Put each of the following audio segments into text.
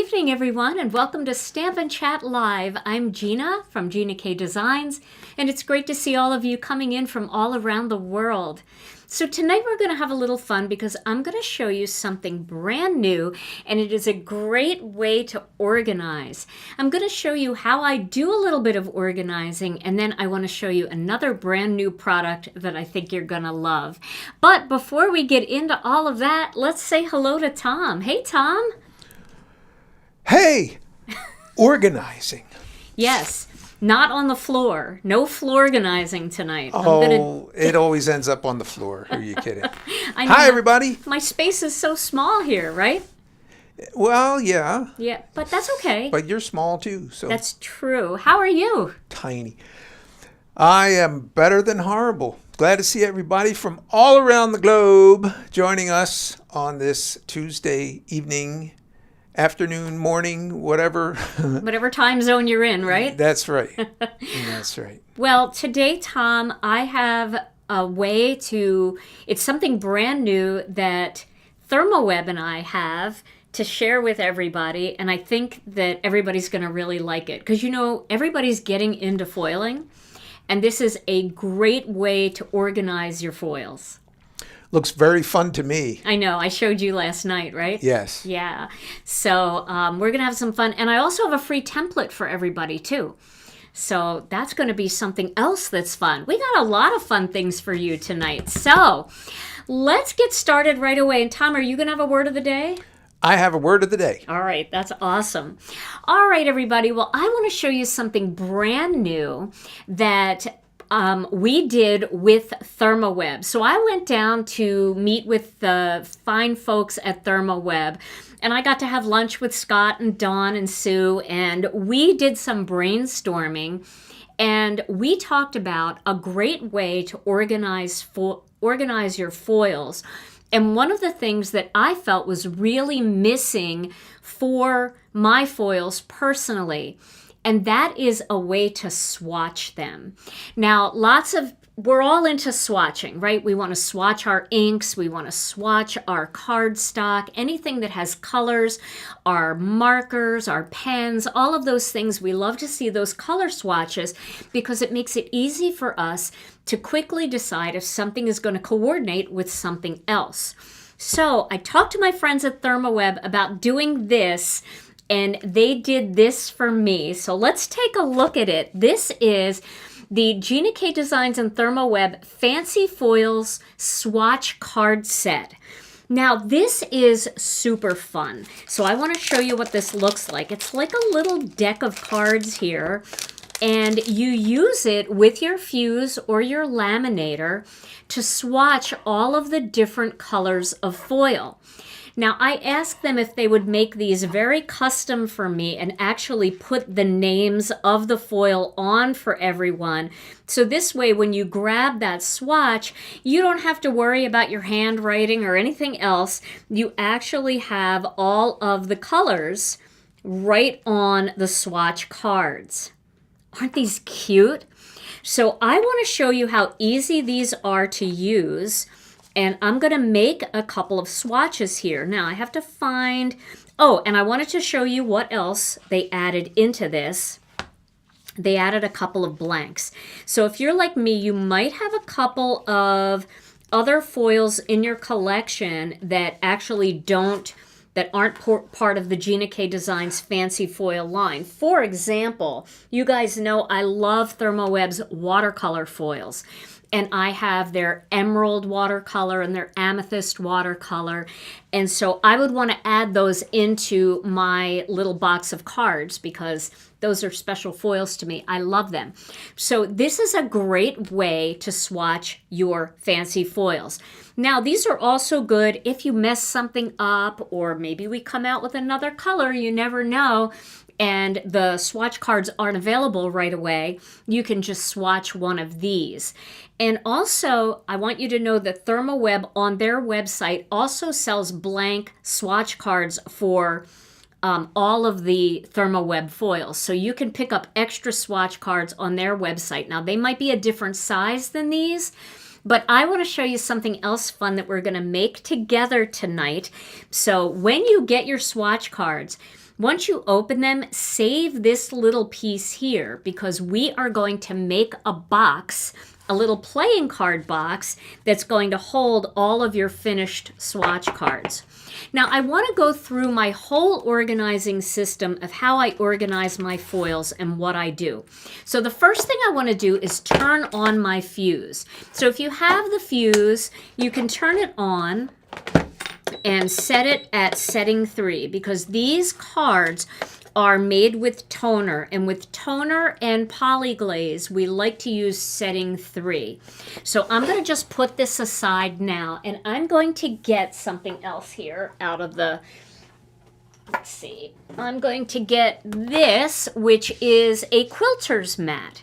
evening, everyone, and welcome to Stamp and Chat Live. I'm Gina from Gina K Designs, and it's great to see all of you coming in from all around the world. So tonight we're going to have a little fun because I'm going to show you something brand new, and it is a great way to organize. I'm going to show you how I do a little bit of organizing, and then I want to show you another brand new product that I think you're going to love. But before we get into all of that, let's say hello to Tom. Hey, Tom. Hey, organizing. Yes, not on the floor. No floor organizing tonight. It always ends up on the floor. Are you kidding? Hi, everybody. My space is so small here, right? Well, yeah. Yeah, but that's okay. But you're small too, so. That's true. How are you? Tiny. I am better than horrible. Glad to see everybody from all around the globe joining us on this Tuesday evening, afternoon, morning, whatever. Whatever time zone you're in, right? That's right. That's right. Well, today, Tom, I have a way to, it's something brand new that ThermOWeb and I have to share with everybody, and I think that everybody's going to really like it. Because, you know, everybody's getting into foiling, and this is a great way to organize your foils. Looks very fun to me. I know. I showed you last night, right? Yes. Yeah. So we're going to have some fun. And I also have a free template for everybody, too. So that's going to be something else that's fun. We got a lot of fun things for you tonight. So let's get started right away. And Tom, are you going to have a word of the day? I have a word of the day. All right. That's awesome. All right, everybody. Well, I want to show you something brand new that we did with ThermOWeb. So I went down to meet with the fine folks at ThermOWeb, and I got to have lunch with Scott and Dawn and Sue, and we did some brainstorming, and we talked about a great way to organize your foils. And one of the things that I felt was really missing for my foils personally, and that is a way to swatch them. Now, we're all into swatching, right? We want to swatch our inks, we want to swatch our cardstock, anything that has colors, our markers, our pens, all of those things. We love to see those color swatches because it makes it easy for us to quickly decide if something is going to coordinate with something else. So I talked to my friends at ThermOWeb about doing this, and they did this for me. So let's take a look at it. This is the Gina K Designs and ThermOWeb Fancy Foils Swatch Card Set. Now, this is super fun. So I want to show you what this looks like. It's like a little deck of cards here, and you use it with your fuse or your laminator to swatch all of the different colors of foil. Now, I asked them if they would make these very custom for me and actually put the names of the foil on for everyone. So this way, when you grab that swatch, you don't have to worry about your handwriting or anything else. You actually have all of the colors right on the swatch cards. Aren't these cute? So I want to show you how easy these are to use. And I'm going to make a couple of swatches here. Now, I have to find... Oh, and I wanted to show you what else they added into this. They added a couple of blanks. So if you're like me, you might have a couple of other foils in your collection that actually aren't part of the Gina K Designs Fancy Foil line. For example, you guys know I love ThermOWeb's watercolor foils. And I have their emerald watercolor and their amethyst watercolor. And so I would want to add those into my little box of cards because those are special foils to me. I love them. So this is a great way to swatch your fancy foils. Now, these are also good if you mess something up, or maybe we come out with another color, you never know, and the swatch cards aren't available right away. You can just swatch one of these. And also, I want you to know that ThermOWeb on their website also sells blank swatch cards for all of the ThermOWeb foils. So you can pick up extra swatch cards on their website. Now, they might be a different size than these, but I want to show you something else fun that we're going to make together tonight. So when you get your swatch cards, Once you open them, save this little piece here because we are going to make a box, a little playing card box that's going to hold all of your finished swatch cards. Now I want to go through my whole organizing system of how I organize my foils and what I do. So the first thing I want to do is turn on my fuse. So if you have the fuse, you can turn it on and set it at setting 3 because these cards are made with toner, and with toner and polyglaze we like to use setting 3. So I'm going to just put this aside now, and I'm going to get something else here out of the, let's see, I'm going to get this, which is a quilter's mat.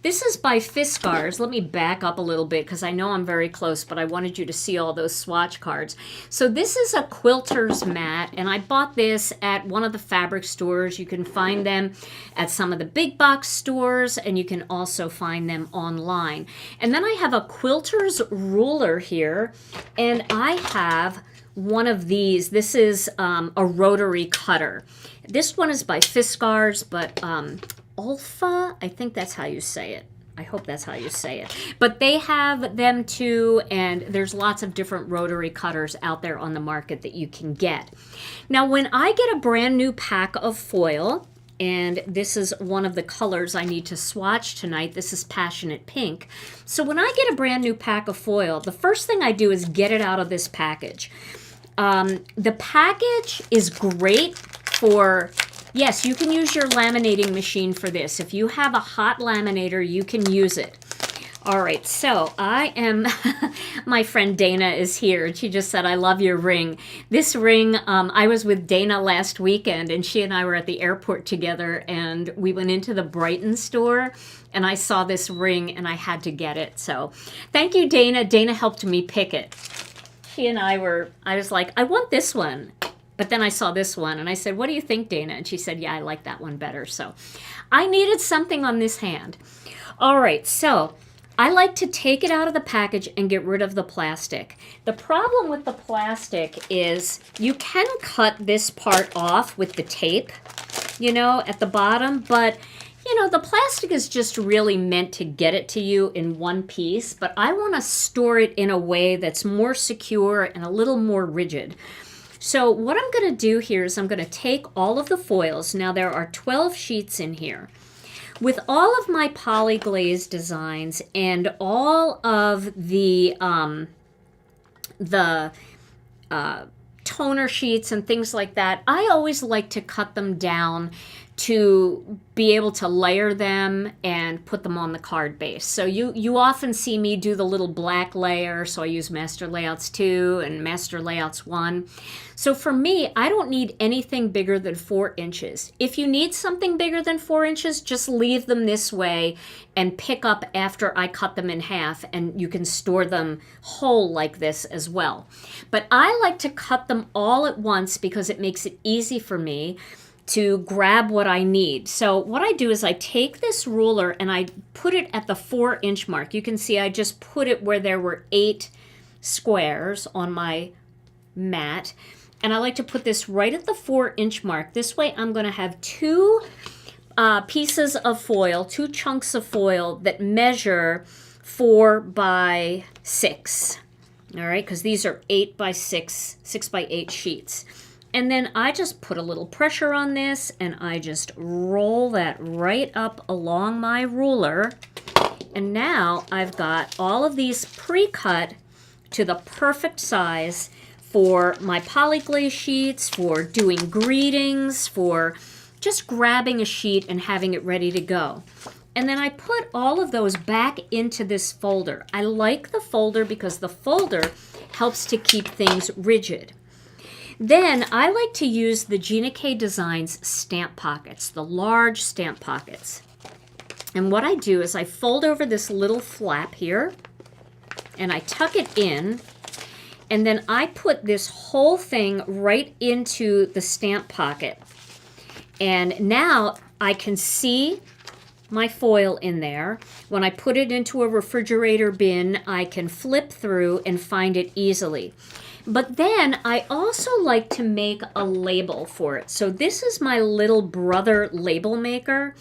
This is by Fiskars. Let me back up a little bit because I know I'm very close, but I wanted you to see all those swatch cards. So this is a quilter's mat, and I bought this at one of the fabric stores. You can find them at some of the big box stores, and you can also find them online. And then I have a quilter's ruler here, and I have one of these. This is a rotary cutter. This one is by Fiskars, but Olfa, I think that's how you say it. I hope that's how you say it. But they have them too, and there's lots of different rotary cutters out there on the market that you can get. Now, when I get a brand new pack of foil, and this is one of the colors I need to swatch tonight. This is Passionate Pink. So when I get a brand new pack of foil, the first thing I do is get it out of this package. The package is great for, yes, you can use your laminating machine for this. If you have a hot laminator, you can use it. All right, so I am, my friend Dana is here, and she just said, I love your ring. This ring, I was with Dana last weekend, and she and I were at the airport together, and we went into the Brighton store, and I saw this ring, and I had to get it. So thank you, Dana. Dana helped me pick it. She and I was like, I want this one. But then I saw this one, and I said, what do you think, Dana? And she said, yeah, I like that one better. So I needed something on this hand. All right, so I like to take it out of the package and get rid of the plastic. The problem with the plastic is you can cut this part off with the tape, you know, at the bottom, but you know, the plastic is just really meant to get it to you in one piece, but I want to store it in a way that's more secure and a little more rigid. So what I'm going to do here is I'm going to take all of the foils. Now there are 12 sheets in here. With all of my polyglaze designs and all of the toner sheets and things like that, I always like to cut them down to be able to layer them and put them on the card base. So you often see me do the little black layer, so I use Master Layouts 2 and Master Layouts 1. So for me, I don't need anything bigger than 4 inches. If you need something bigger than 4 inches, just leave them this way and pick up after I cut them in half, and you can store them whole like this as well. But I like to cut them all at once because it makes it easy for me to grab what I need. So what I do is I take this ruler and I put it at the 4-inch mark. You can see I just put it where there were 8 squares on my mat. And I like to put this right at the 4-inch mark. This way I'm going to have 2 pieces of foil, 2 chunks of foil that measure 4 by 6. All right, because these are 8 by 6, 6 by 8 sheets. And then I just put a little pressure on this, and I just roll that right up along my ruler. And now I've got all of these pre-cut to the perfect size for my polyglaze sheets, for doing greetings, for just grabbing a sheet and having it ready to go. And then I put all of those back into this folder. I like the folder because the folder helps to keep things rigid. Then I like to use the Gina K Designs stamp pockets, the large stamp pockets. And what I do is I fold over this little flap here, and I tuck it in, and then I put this whole thing right into the stamp pocket. And now I can see my foil in there. When I put it into a refrigerator bin, I can flip through and find it easily. But then I also like to make a label for it. So this is my little brother label maker.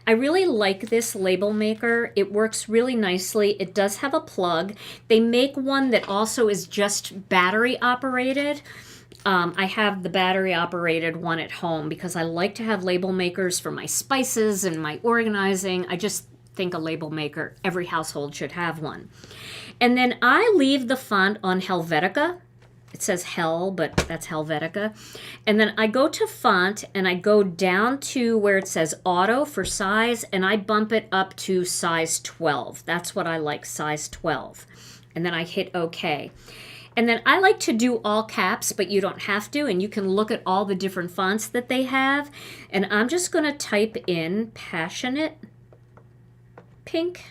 I really like this label maker. It works really nicely. It does have a plug. They make one that also is just battery operated. I have the battery operated one at home because I like to have label makers for my spices and my organizing. I just think a label maker, every household should have one. And then I leave the font on Helvetica. It says Hell, but that's Helvetica. And then I go to font and I go down to where it says auto for size, and I bump it up to size 12. That's what I like, size 12. And then I hit OK. And then I like to do all caps, but you don't have to, and you can look at all the different fonts that they have. And I'm just going to type in Passionate Pink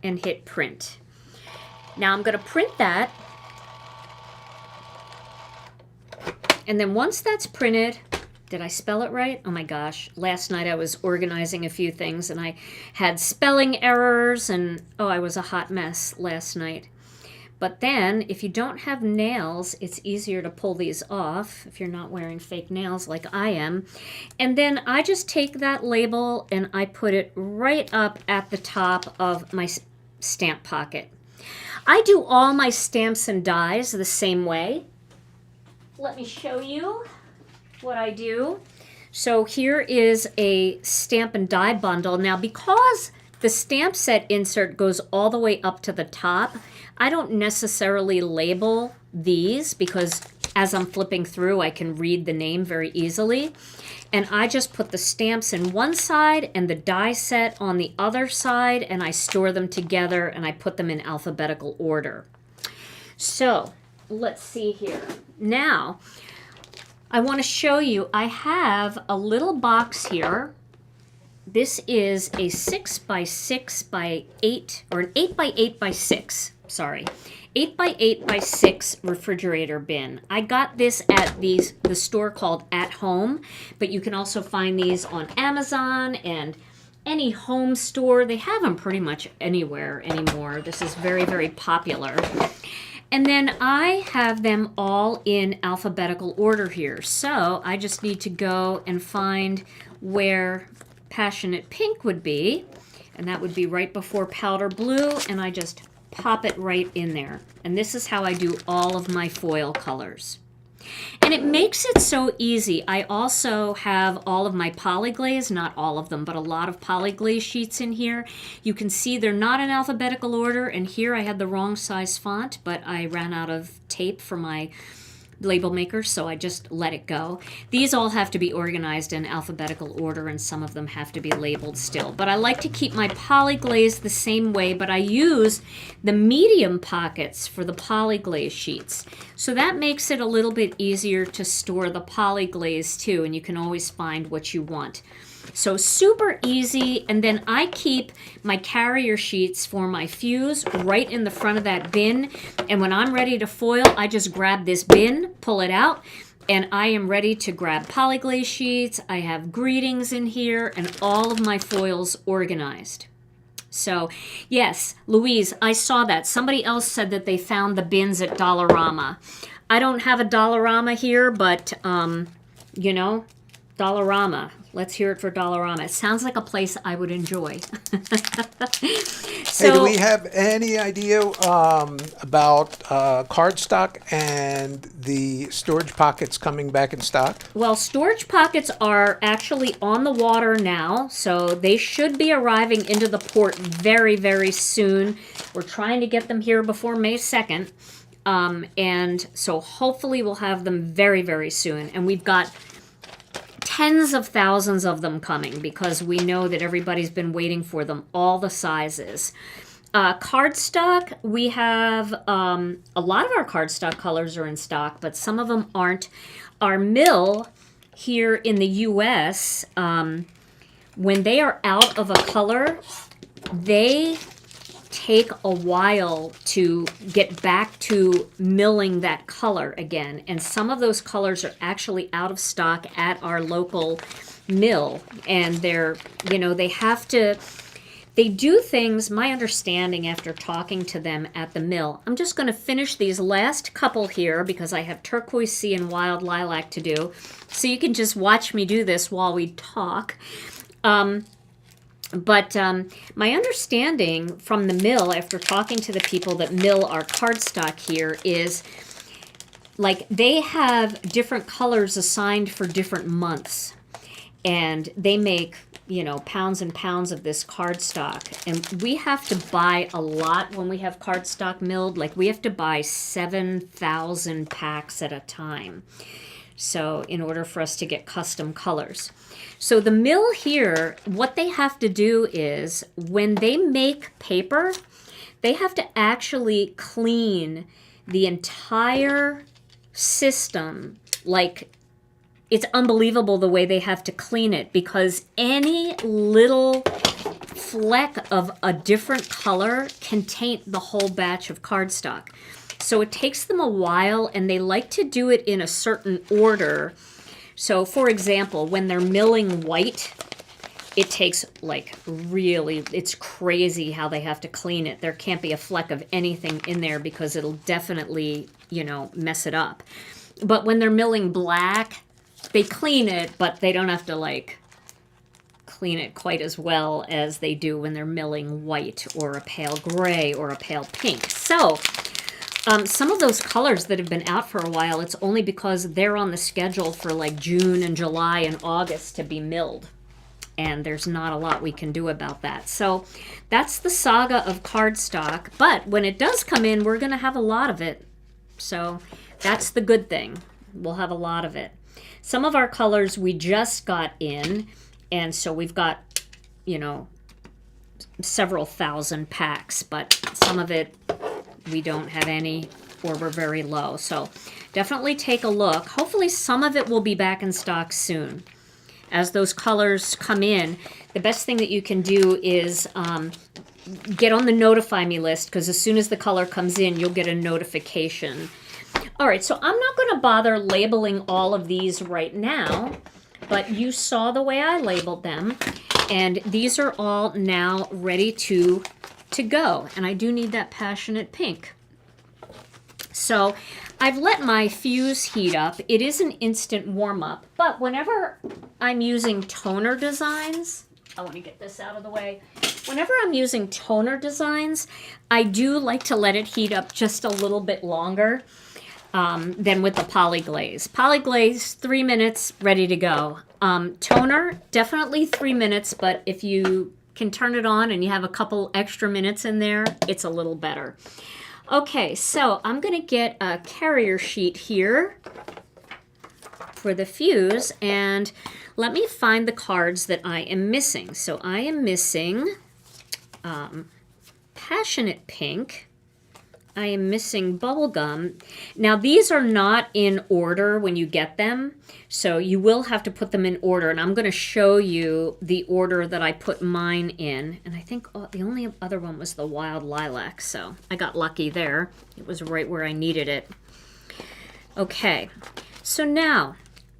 and hit print. Now I'm going to print that. And then once that's printed, did I spell it right? Oh my gosh. Last night I was organizing a few things and I had spelling errors and I was a hot mess last night. But then if you don't have nails, it's easier to pull these off if you're not wearing fake nails like I am. And then I just take that label and I put it right up at the top of my stamp pocket. I do all my stamps and dies the same way. Let me show you what I do. So here is a stamp and die bundle. Now, because the stamp set insert goes all the way up to the top, I don't necessarily label these because as I'm flipping through, I can read the name very easily. And I just put the stamps in one side and the die set on the other side, and I store them together and I put them in alphabetical order. So let's see here. Now, I want to show you, I have a little box here. This is a 6 by 6 by 8, or an 8 by 8 by 6, sorry. 8 by 8 by 6 refrigerator bin. I got this at the store called At Home, but you can also find these on Amazon and any home store. They have them pretty much anywhere anymore. This is very, very popular. And then I have them all in alphabetical order here. So I just need to go and find where Passionate Pink would be. And that would be right before Powder Blue. And I just pop it right in there. And this is how I do all of my foil colors. And it makes it so easy. I also have all of my polyglaze, not all of them, but a lot of polyglaze sheets in here. You can see they're not in alphabetical order, and here I had the wrong size font, but I ran out of tape for my label maker, so I just let it go. These all have to be organized in alphabetical order, and some of them have to be labeled still. But I like to keep my polyglaze the same way, but I use the medium pockets for the polyglaze sheets. So that makes it a little bit easier to store the polyglaze too, and you can always find what you want. So super easy, and then I keep my carrier sheets for my fuse right in the front of that bin, and when I'm ready to foil, I just grab this bin, pull it out, and I am ready to grab polyglaze sheets. I have greetings in here, and all of my foils organized. So, yes, Louise, I saw that. Somebody else said that they found the bins at Dollarama. I don't have a Dollarama here, but, you know, Dollarama. Let's hear it for Dollarama. It sounds like a place I would enjoy. Hey, do we have any idea about cardstock and the storage pockets coming back in stock? Well, storage pockets are actually on the water now, so they should be arriving into the port very, very soon. We're trying to get them here before May 2nd, and so hopefully we'll have them very, very soon. And we've got tens of thousands of them coming because we know that everybody's been waiting for them, all the sizes. Cardstock, we have a lot of our cardstock colors are in stock, but some of them aren't. Our mill here in the US, when they are out of a color, they take a while to get back to milling that color again. And some of those colors are actually out of stock at our local mill. And they're, you know, they have to They do things, my understanding after talking to them at the mill. I'm just going to finish these last couple here because I have turquoise sea and wild lilac to do. So you can just watch me do this while we talk. But my understanding from the mill, after talking to the people that mill our cardstock here, is like they have different colors assigned for different months. And they make, you know, pounds and pounds of this cardstock. And we have to buy a lot when we have cardstock milled. Like we have to buy 7,000 packs at a time. So in order for us to get custom colors. So the mill here, what they have to do is when they make paper, they have to actually clean the entire system. Like, it's unbelievable the way they have to clean it because any little fleck of a different color can taint the whole batch of cardstock. So it takes them a while, and they like to do it in a certain order. So for example, when they're milling white, it takes like really, it's crazy how they have to clean it. There can't be a fleck of anything in there because it'll definitely, you know, mess it up. But when they're milling black, they clean it, but they don't have to like clean it quite as well as they do when they're milling white or a pale gray or a pale pink. So some of those colors that have been out for a while, it's only because they're on the schedule for like June and July and August to be milled. And there's not a lot we can do about that. So that's the saga of cardstock. But when it does come in, we're going to have a lot of it. So that's the good thing. We'll have a lot of it. Some of our colors we just got in. And so we've got, you know, several thousand packs. But some of it we don't have any, or we're very low. So definitely take a look. Hopefully some of it will be back in stock soon. As those colors come in, the best thing that you can do is get on the notify me list, because as soon as the color comes in, you'll get a notification. All right, so I'm not going to bother labeling all of these right now, but you saw the way I labeled them, and these are all now ready to go. And I do need that passionate pink. So I've let my fuse heat up. It is an instant warm-up, but whenever I'm using toner designs, I want to get this out of the way. Whenever I'm using toner designs, I do like to let it heat up just a little bit longer than with the polyglaze. Polyglaze, 3 minutes, ready to go. Toner, definitely 3 minutes, but if you can turn it on and you have a couple extra minutes in there, it's a little better. Okay, so I'm going to get a carrier sheet here for the fuse, and let me find the cards that I am missing. So I am missing Passionate Pink. I am missing Bubblegum. Now, these are not in order when you get them, so you will have to put them in order, and I'm going to show you the order that I put mine in. And I think the only other one was the Wild Lilac, so I got lucky there. It was right where I needed it. Okay, so now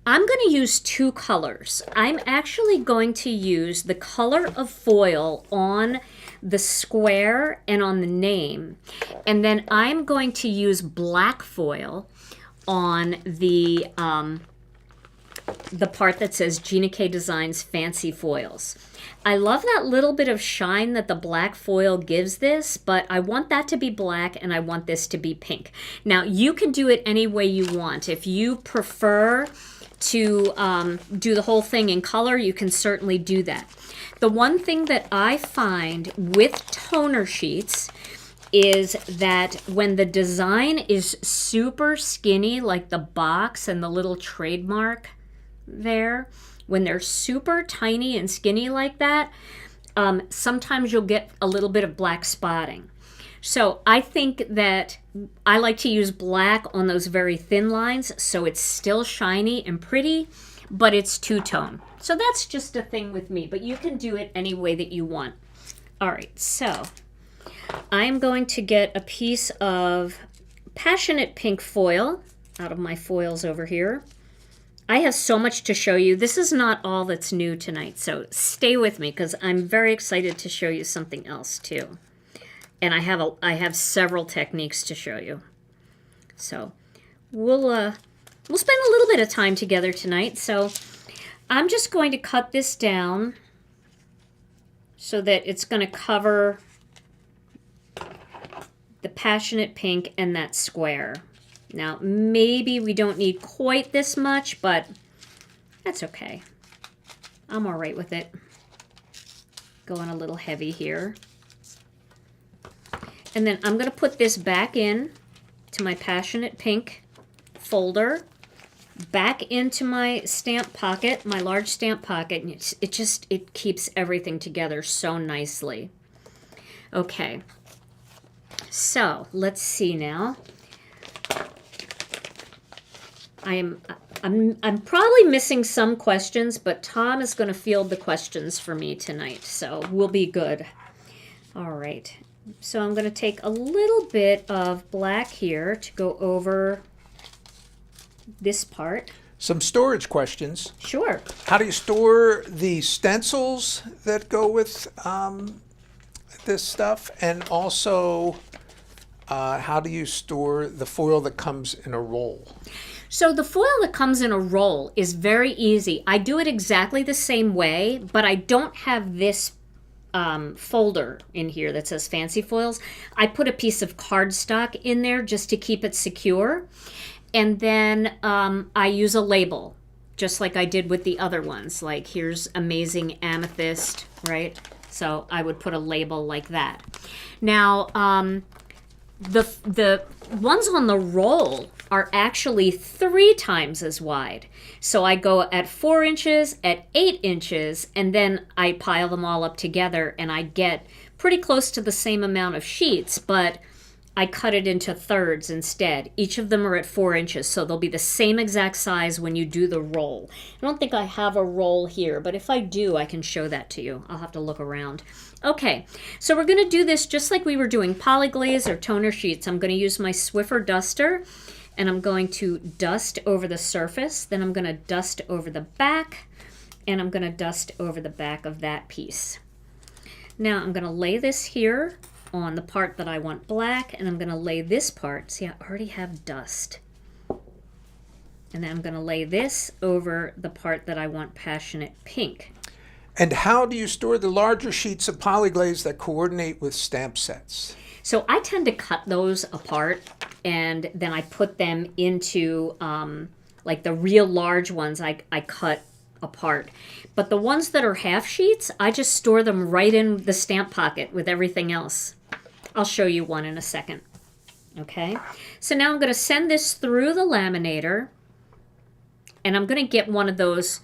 I'm going to use two colors. I'm actually going to use the color of foil on the square and on the name, and then I'm going to use black foil on the part that says Gina K Designs Fancy Foils. I love that little bit of shine that the black foil gives this, but I want that to be black and I want this to be pink. Now, you can do it any way you want. If you prefer to do the whole thing in color, you can certainly do that. The one thing that I find with toner sheets is that when the design is super skinny, like the box and the little trademark there, when they're super tiny and skinny like that, sometimes you'll get a little bit of black spotting. So I think that I like to use black on those very thin lines so it's still shiny and pretty, but it's two-tone. So that's just a thing with me, but you can do it any way that you want. All right, so I'm going to get a piece of Passionate Pink foil out of my foils over here. I have so much to show you. This is not all that's new tonight, so stay with me because I'm very excited to show you something else too. And I have several techniques to show you. So we'll spend a little bit of time together tonight. So I'm just going to cut this down so that it's going to cover the passionate pink and that square. Now, maybe we don't need quite this much, but that's okay. I'm all right with it. Going a little heavy here. And then I'm going to put this back in to my passionate pink folder, back into my stamp pocket, my large stamp pocket, and it keeps everything together so nicely. Okay, so let's see now. I'm probably missing some questions, but Tom is going to field the questions for me tonight, so we'll be good. All right, so I'm going to take a little bit of black here to go over this part. Some storage questions. Sure. How do you store the stencils that go with this stuff? And also, how do you store the foil that comes in a roll? So the foil that comes in a roll is very easy. I do it exactly the same way, but I don't have this folder in here that says fancy foils. I put a piece of cardstock in there just to keep it secure. And then I use a label, just like I did with the other ones. Like here's amazing amethyst, right? So I would put a label like that. Now, the ones on the roll are actually 3 times as wide. So I go at 4 inches, at 8 inches, and then I pile them all up together and I get pretty close to the same amount of sheets, but I cut it into thirds instead. Each of them are at 4 inches, so they'll be the same exact size when you do the roll. I don't think I have a roll here, but if I do, I can show that to you. I'll have to look around. Okay, so we're going to do this just like we were doing polyglaze or toner sheets. I'm going to use my Swiffer duster, and I'm going to dust over the surface. Then I'm going to dust over the back, and I'm going to dust over the back of that piece. Now I'm going to lay this here on the part that I want black, and I'm going to lay this part. See, I already have dust. And then I'm going to lay this over the part that I want passionate pink. And how do you store the larger sheets of polyglaze that coordinate with stamp sets? So I tend to cut those apart, and then I put them into, like the real large ones I cut apart. But the ones that are half sheets, I just store them right in the stamp pocket with everything else. I'll show you one in a second. Okay, so now I'm going to send this through the laminator, and I'm going to get one of those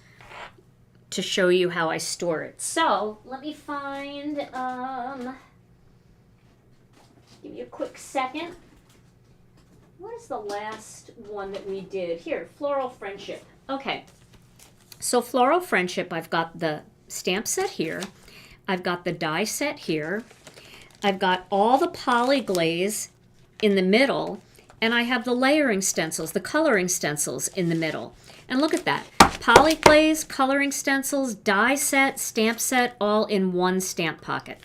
to show you how I store it. So let me find, give you a quick second. What is the last one that we did? Here, Floral Friendship. Okay, so Floral Friendship, I've got the stamp set here. I've got the die set here. I've got all the polyglaze in the middle, and I have the layering stencils, the coloring stencils in the middle. And look at that. Polyglaze, coloring stencils, die set, stamp set, all in one stamp pocket.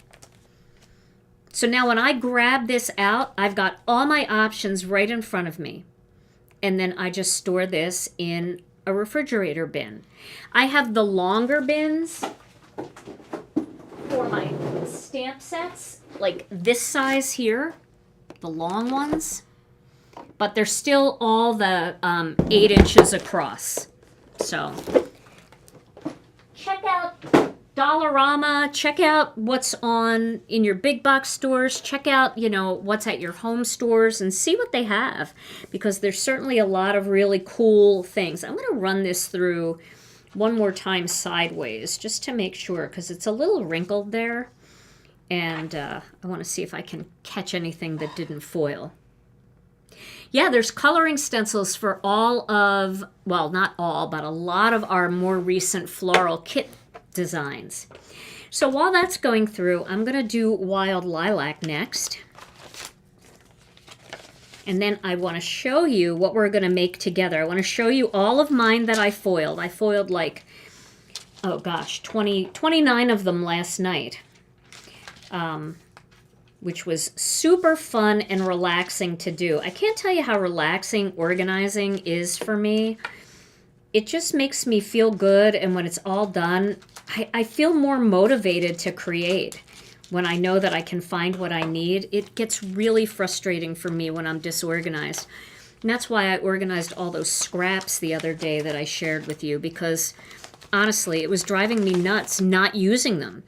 So now when I grab this out, I've got all my options right in front of me. And then I just store this in a refrigerator bin. I have the longer bins for my stamp sets, like this size here, the long ones, but they're still all the 8 inches across. So check out Dollarama, check out what's on in your big box stores, check out, you know, what's at your home stores and see what they have, because there's certainly a lot of really cool things. I'm going to run this through one more time sideways just to make sure, because it's a little wrinkled there, and I want to see if I can catch anything that didn't foil. Yeah, there's coloring stencils for all of, well, not all, but a lot of our more recent floral kit designs. So while that's going through, I'm going to do Wild Lilac next. And then I want to show you what we're going to make together. I want to show you all of mine that I foiled. I foiled like, oh gosh, 29 of them last night, which was super fun and relaxing to do. I can't tell you how relaxing organizing is for me. It just makes me feel good, and when it's all done, I feel more motivated to create. When I know that I can find what I need, it gets really frustrating for me when I'm disorganized. And that's why I organized all those scraps the other day that I shared with you, because honestly, it was driving me nuts not using them.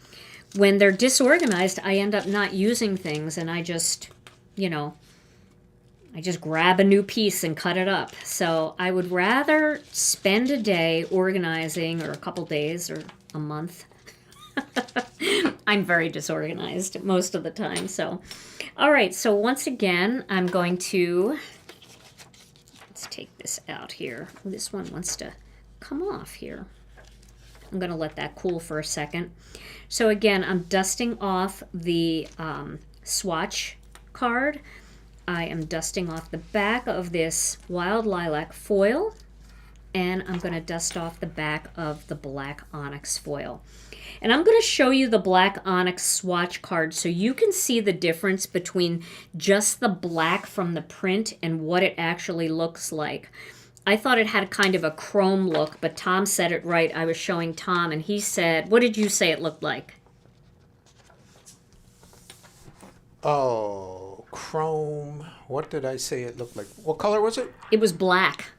When they're disorganized, I end up not using things, and I just, I just grab a new piece and cut it up. So I would rather spend a day organizing, or a couple days, or a month. I'm very disorganized most of the time. So, all right. So once again, I'm going to, let's take this out here. This one wants to come off here. I'm going to let that cool for a second. So again, I'm dusting off the swatch card. I am dusting off the back of this Wild Lilac foil, and I'm going to dust off the back of the black onyx foil. And I'm going to show you the black onyx swatch card so you can see the difference between just the black from the print and what it actually looks like. I thought it had kind of a chrome look, but Tom said it right. I was showing Tom, and he said, what did you say it looked like? Oh, chrome. What did I say it looked like? What color was it? It was black.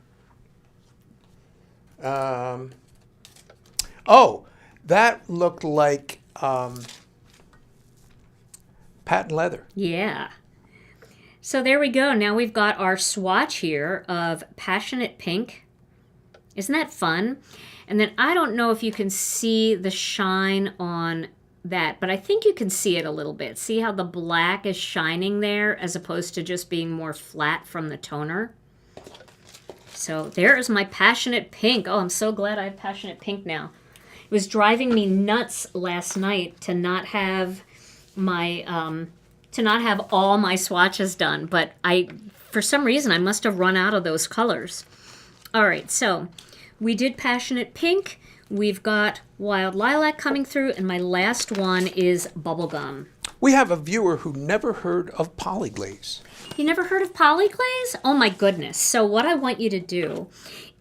Oh, that looked like patent leather. Yeah. So there we go. Now we've got our swatch here of Passionate Pink. Isn't that fun? And then I don't know if you can see the shine on that, but I think you can see it a little bit. See how the black is shining there as opposed to just being more flat from the toner? So there is my Passionate Pink. Oh, I'm so glad I have Passionate Pink now. It was driving me nuts last night to not have my all my swatches done, but for some reason I must have run out of those colors. All right, so we did Passionate Pink. We've got Wild Lilac coming through, and my last one is Bubblegum. We have a viewer who never heard of polyglaze. You never heard of polyglaze? Oh my goodness. So what I want you to do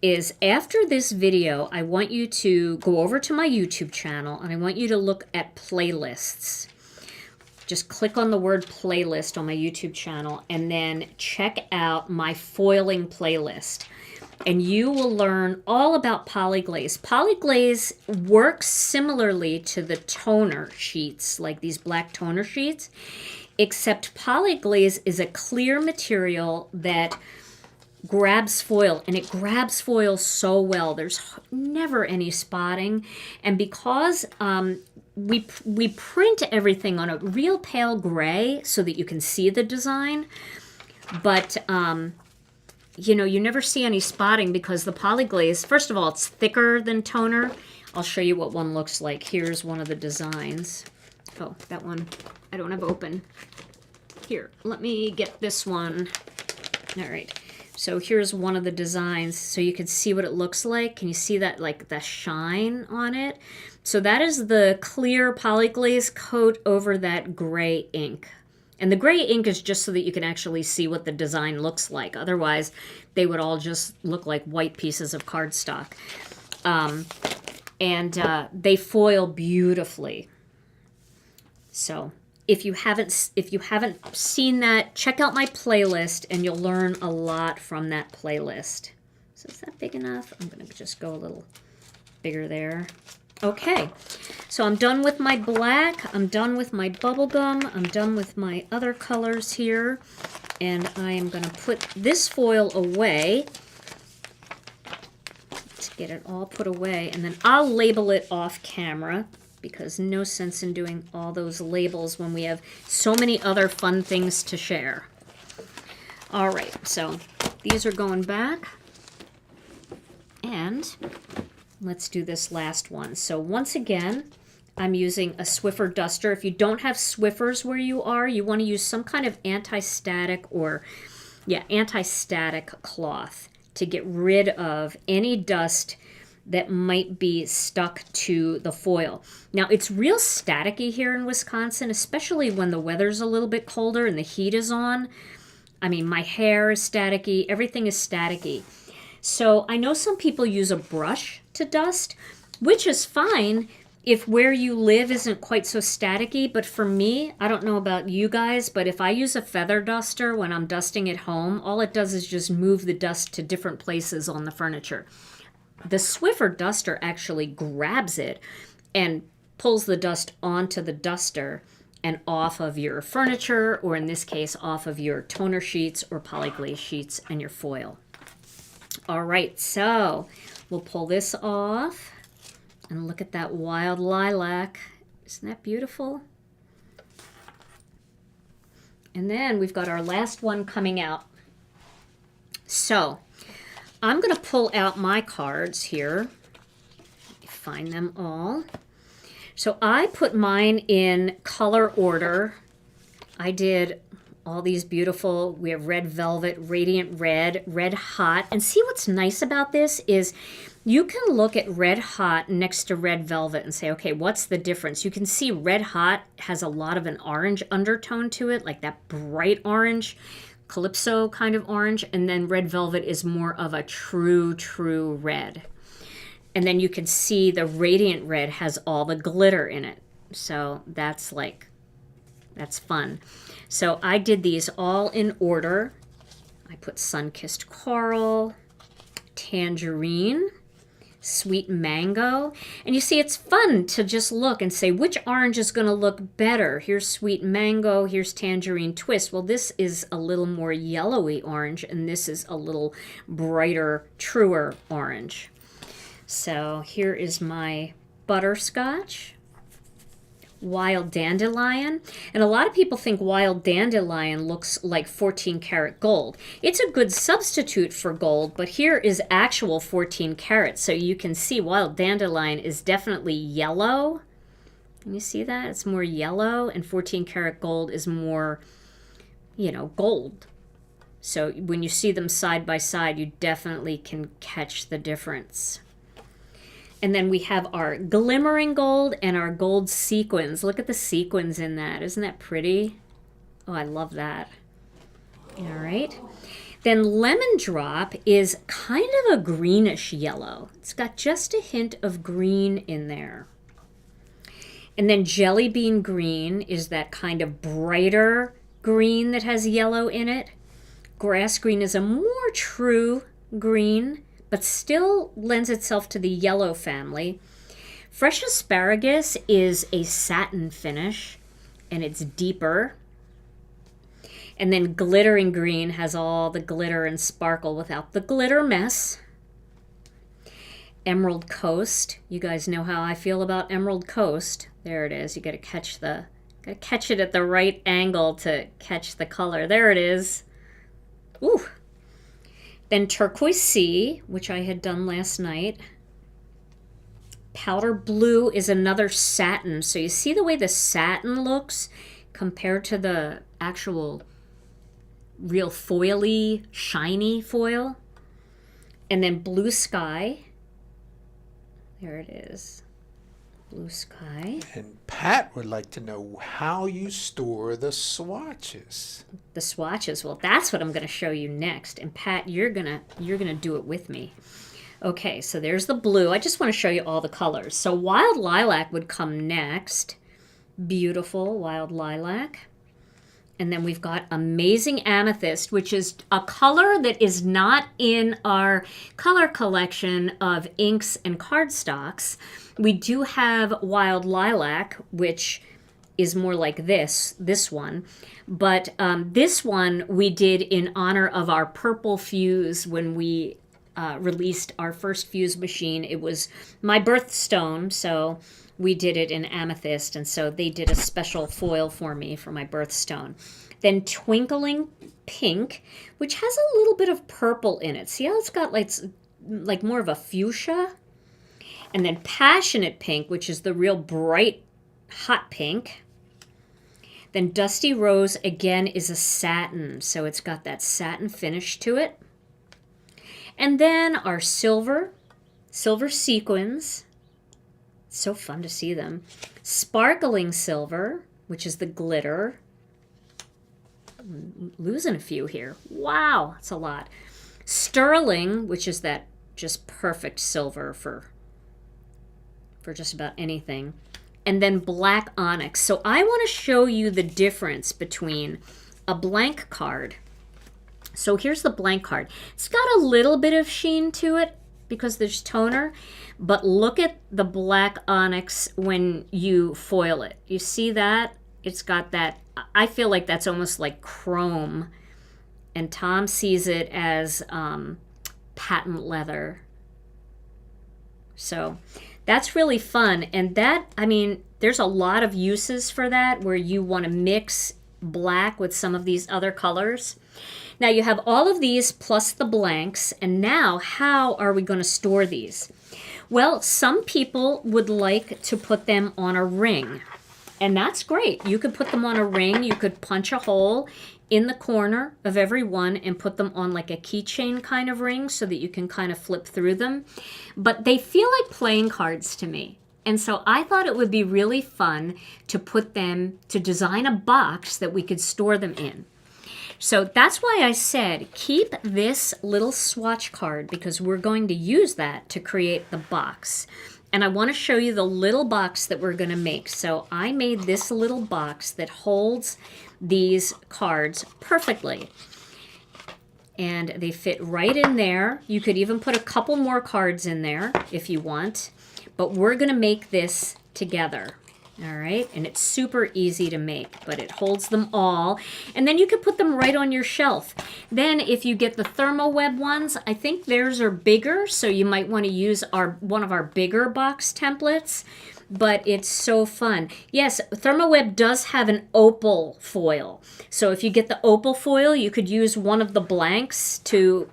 is after this video, I want you to go over to my YouTube channel, and I want you to look at playlists. Just click on the word playlist on my YouTube channel, and then check out my foiling playlist. And you will learn all about polyglaze. Polyglaze works similarly to the toner sheets, like these black toner sheets, except polyglaze is a clear material that grabs foil, and it grabs foil so well. There's never any spotting, and because we print everything on a real pale gray so that you can see the design, but you never see any spotting because the polyglaze, first of all, it's thicker than toner. I'll show you what one looks like. Here's one of the designs. Oh, that one I don't have open. Here, let me get this one. All right. So here's one of the designs so you can see what it looks like. Can you see that, like the shine on it? So that is the clear polyglaze coat over that gray ink. And the gray ink is just so that you can actually see what the design looks like. Otherwise, they would all just look like white pieces of cardstock. They foil beautifully. So if you haven't seen that, check out my playlist, and you'll learn a lot from that playlist. So is that big enough? I'm going to just go a little bigger there. Okay, so I'm done with my black, I'm done with my bubblegum, I'm done with my other colors here, and I am going to put this foil away. Let's get it all put away, and then I'll label it off camera, because no sense in doing all those labels when we have so many other fun things to share. All right, so these are going back, and let's do this last one. So once again, I'm using a Swiffer duster. If you don't have Swiffers where you are, you want to use some kind of anti-static or Yeah, anti-static cloth to get rid of any dust that might be stuck to the foil. Now, it's real staticky here in Wisconsin, especially when the weather's a little bit colder and the heat is on. I mean, my hair is staticky, everything is staticky. So I know some people use a brush to dust, which is fine if where you live isn't quite so staticky. But for me, I don't know about you guys, but if I use a feather duster when I'm dusting at home, all it does is just move the dust to different places on the furniture. The Swiffer duster actually grabs it and pulls the dust onto the duster and off of your furniture, or in this case, off of your toner sheets or polyglaze sheets and your foil. All right, so we'll pull this off and look at that wild lilac. Isn't that beautiful? And then we've got our last one coming out. So I'm going to pull out my cards here. Let me find them all. So I put mine in color order. I did all these beautiful, we have red velvet, radiant red, red hot. And see what's nice about this is you can look at red hot next to red velvet and say, okay, what's the difference? You can see red hot has a lot of an orange undertone to it, like that bright orange, calypso kind of orange. And then red velvet is more of a true red. And then you can see the radiant red has all the glitter in it. So that's fun. So I did these all in order. I put sun-kissed coral, tangerine, sweet mango. And you see, it's fun to just look and say, which orange is going to look better? Here's sweet mango, here's tangerine twist. Well, this is a little more yellowy orange, and this is a little brighter, truer orange. So here is my butterscotch, wild dandelion. And a lot of people think wild dandelion looks like 14 karat gold. It's a good substitute for gold, but here is actual 14 karat. So you can see wild dandelion is definitely yellow. Can you see that? It's more yellow, and 14 karat gold is more, gold. So when you see them side by side, you definitely can catch the difference. And then we have our glimmering gold and our gold sequins. Look at the sequins in that. Isn't that pretty? Oh, I love that. All right. Then lemon drop is kind of a greenish yellow. It's got just a hint of green in there. And then jelly bean green is that kind of brighter green that has yellow in it. Grass green is a more true green, but still lends itself to the yellow family. Fresh asparagus is a satin finish, and it's deeper. And then glittering green has all the glitter and sparkle without the glitter mess. Emerald Coast, you guys know how I feel about Emerald Coast. There it is. You got to catch it at the right angle to catch the color. There it is. Ooh. Then turquoise sea, which I had done last night. Powder blue is another satin. So you see the way the satin looks compared to the actual real foily, shiny foil. And then blue sky. There it is. Blue sky. And Pat would like to know how you store the swatches. The swatches. Well, that's what I'm going to show you next. And Pat, you're gonna do it with me. Okay, so there's the blue. I just want to show you all the colors. So wild lilac would come next. Beautiful wild lilac. And then we've got amazing amethyst, which is a color that is not in our color collection of inks and cardstocks. We do have wild lilac, which is more like this one. But this one we did in honor of our purple fuse when we released our first fuse machine. It was my birthstone, so we did it in amethyst, and so they did a special foil for me for my birthstone. Then twinkling pink, which has a little bit of purple in it. See how it's got like more of a fuchsia? And then passionate pink, which is the real bright, hot pink. Then Dusty Rose, again, is a satin, so it's got that satin finish to it. And then our silver sequins. So fun to see them. Sparkling silver, which is the glitter. I'm losing a few here. Wow, that's a lot. Sterling, which is that just perfect silver for just about anything. And then black onyx. So I want to show you the difference between a blank card. So here's the blank card. It's got a little bit of sheen to it because there's toner, but look at the black onyx when you foil it. You see that? It's got that, I feel like that's almost like chrome, and Tom sees it as patent leather. So that's really fun. And that, I mean, there's a lot of uses for that where you want to mix black with some of these other colors. Now you have all of these plus the blanks, and now how are we going to store these? Well, some people would like to put them on a ring, and that's great. You could put them on a ring. You could punch a hole in the corner of every one and put them on like a keychain kind of ring so that you can kind of flip through them. But they feel like playing cards to me. And so I thought it would be really fun to put them, to design a box that we could store them in. So that's why I said keep this little swatch card, because we're going to use that to create the box. And I want to show you the little box that we're going to make. So I made this little box that holds these cards perfectly. And they fit right in there. You could even put a couple more cards in there if you want. But we're going to make this together. All right, and it's super easy to make, but it holds them all. And then you could put them right on your shelf. Then if you get the ThermOWeb ones, I think theirs are bigger, so you might want to use one of our bigger box templates, but it's so fun. Yes, ThermOWeb does have an opal foil. So if you get the opal foil, you could use one of the blanks to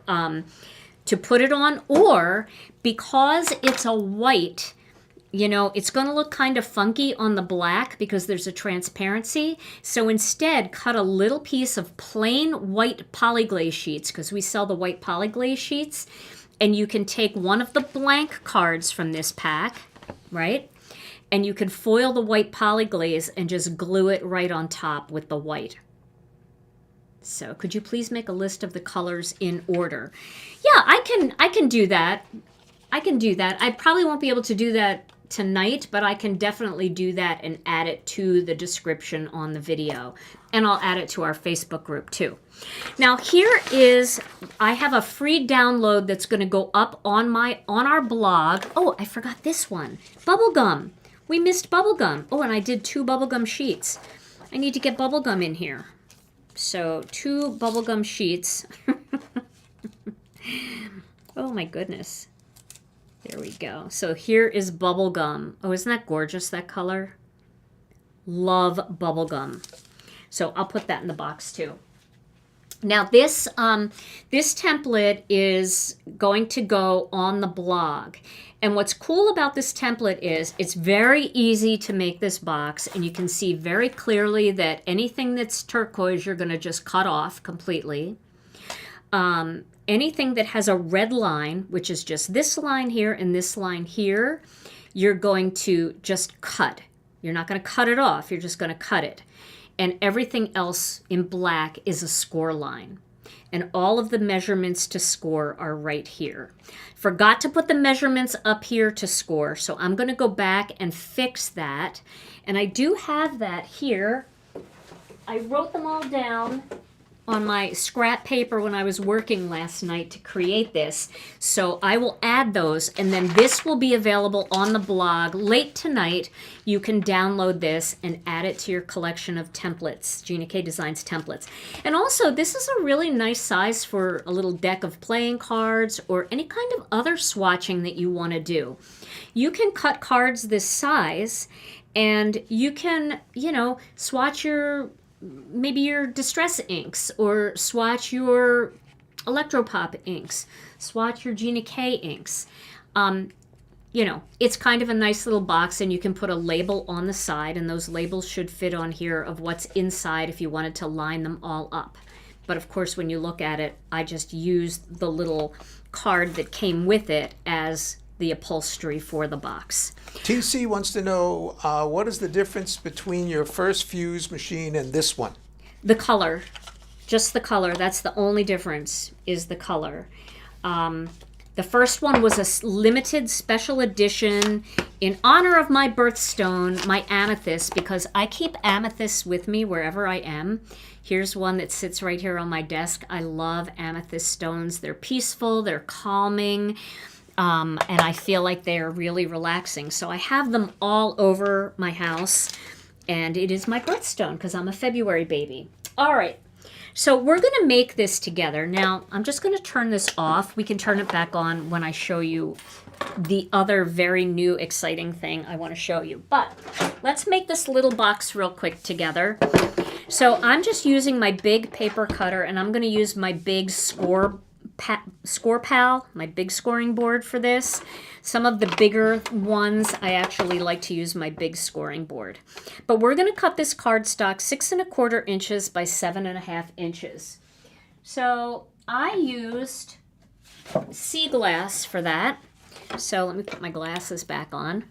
put it on, or because it's a white, you know, it's going to look kind of funky on the black because there's a transparency. So instead, cut a little piece of plain white polyglaze sheets, because we sell the white polyglaze sheets, and you can take one of the blank cards from this pack, right? And you can foil the white polyglaze and just glue it right on top with the white. So could you please make a list of the colors in order? Yeah, I can do that. I can do that. I probably won't be able to do that tonight, but I can definitely do that and add it to the description on the video. And I'll add it to our Facebook group too. Now here is, I have a free download that's going to go up on our blog. Oh, I forgot this one. Bubblegum. We missed bubblegum. Oh, and I did 2 bubblegum sheets. I need to get bubblegum in here. So 2 bubblegum sheets. Oh my goodness. There we go. So here is bubblegum. Oh, isn't that gorgeous, that color? Love bubblegum. So I'll put that in the box too. Now this template is going to go on the blog. And what's cool about this template is it's very easy to make this box, and you can see very clearly that anything that's turquoise you're going to just cut off completely. Anything that has a red line, which is just this line here and this line here, you're going to just cut. You're not going to cut it off. You're just going to cut it. And everything else in black is a score line. And all of the measurements to score are right here. Forgot to put the measurements up here to score, so I'm going to go back and fix that. And I do have that here. I wrote them all down on my scrap paper when I was working last night to create this. So I will add those, and then this will be available on the blog late tonight. You can download this and add it to your collection of templates, Gina K Designs templates. And also, this is a really nice size for a little deck of playing cards or any kind of other swatching that you want to do. You can cut cards this size, and you can, you know, swatch maybe your distress inks, or swatch your Electropop inks, swatch your Gina K inks. you know, it's kind of a nice little box, and you can put a label on the side, and those labels should fit on here of what's inside if you wanted to line them all up. But of course, when you look at it, I just used the little card that came with it as the upholstery for the box. TC wants to know, what is the difference between your first fuse machine and this one? The color, just the color. That's the only difference, is the color. The first one was a limited special edition in honor of my birthstone, my amethyst, because I keep amethysts with me wherever I am. Here's one that sits right here on my desk. I love amethyst stones. They're peaceful, they're calming, and I feel like they're really relaxing. So I have them all over my house, and it is my birthstone because I'm a February baby. All right. So we're going to make this together. Now, I'm just going to turn this off. We can turn it back on when I show you the other very new, exciting thing I want to show you. But let's make this little box real quick together. So I'm just using my big paper cutter, and I'm going to use my big score pal, my big scoring board for this. Some of the bigger ones, I actually like to use my big scoring board. But we're going to cut this cardstock 6 1/4 inches by 7 1/2 inches. So I used sea glass for that. So let me put my glasses back on.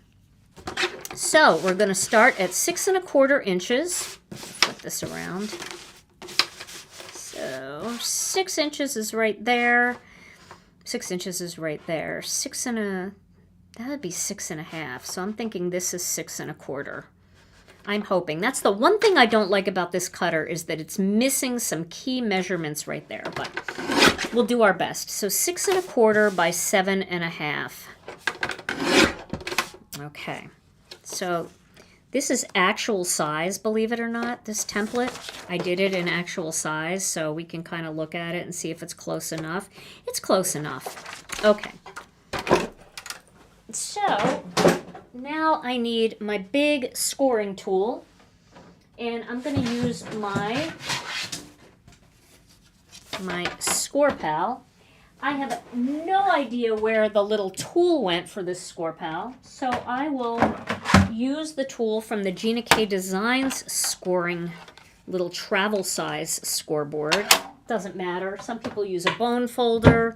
So we're going to start at 6 1/4 inches. Flip this around. So 6 inches is right there. 6 inches is right there. That would be 6 1/2. So I'm thinking this is 6 1/4. I'm hoping. That's the one thing I don't like about this cutter, is that it's missing some key measurements right there, but we'll do our best. So 6 1/4 by 7 1/2. Okay. So this is actual size, believe it or not, this template. I did it in actual size, so we can kind of look at it and see if it's close enough. It's close enough. Okay. So now I need my big scoring tool, and I'm going to use my score pal. I have no idea where the little tool went for this score pal, so I will use the tool from the Gina K Designs scoring little travel size scoreboard. Doesn't matter. Some people use a bone folder.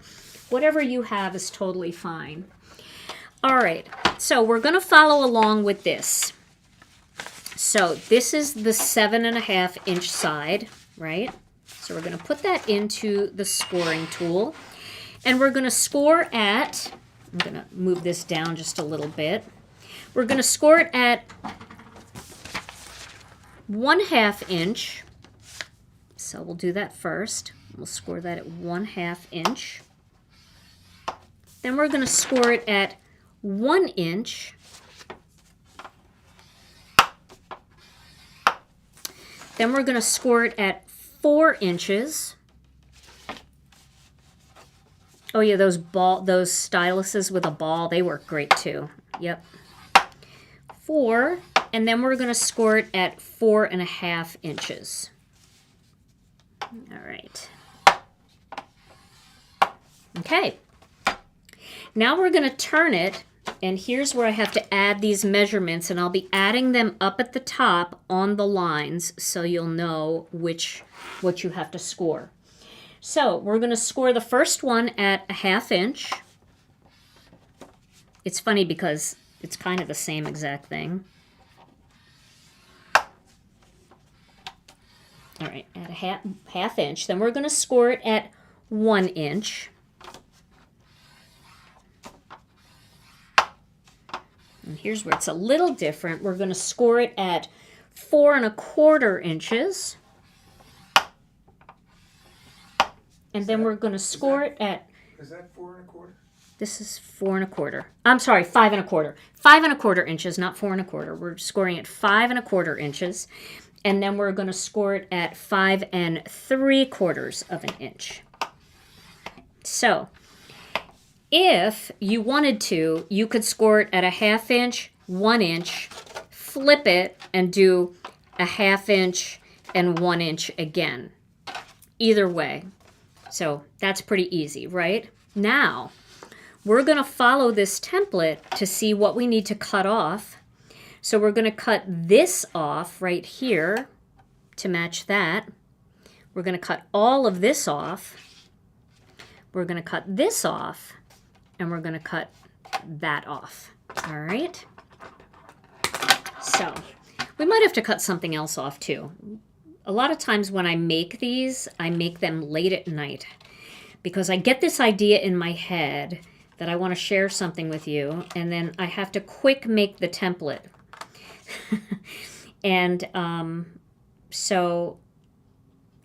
Whatever you have is totally fine. All right, so we're going to follow along with this. So this is the 7 1/2 inch side, right? So we're going to put that into the scoring tool. And we're going to score at, I'm going to move this down just a little bit. We're going to score it at 1/2 inch. So we'll do that first. We'll score that at 1/2 inch. Then we're going to score it at 1 inch. Then we're going to score it at 4 inches. Oh yeah, those styluses with a ball, they work great too. Yep. 4, and then we're going to score it at 4 1/2 inches. All right. Okay. Now we're going to turn it, and here's where I have to add these measurements, and I'll be adding them up at the top on the lines so you'll know what you have to score. So we're going to score the first one at 1/2 inch. It's funny because it's kind of the same exact thing. All right, at a half inch. Then we're going to score it at 1 inch. And here's where it's a little different. We're going to score it at 4 1/4 inches. And then we're going to score it at... Is that 4 1/4? This is 4 1/4. I'm sorry, 5 1/4. 5 1/4 inches, not 4 1/4. We're scoring at 5 1/4 inches. And then we're going to score it at 5 3/4 of an inch. So, if you wanted to, you could score it at a 1/2 inch, 1 inch, flip it, and do a 1/2 inch and 1 inch again. Either way. So that's pretty easy, right? Now, we're going to follow this template to see what we need to cut off. So we're going to cut this off right here to match that. We're going to cut all of this off. We're going to cut this off, and we're going to cut that off. All right. So we might have to cut something else off too. A lot of times when I make these, I make them late at night because I get this idea in my head that I want to share something with you, and then I have to quick make the template. And so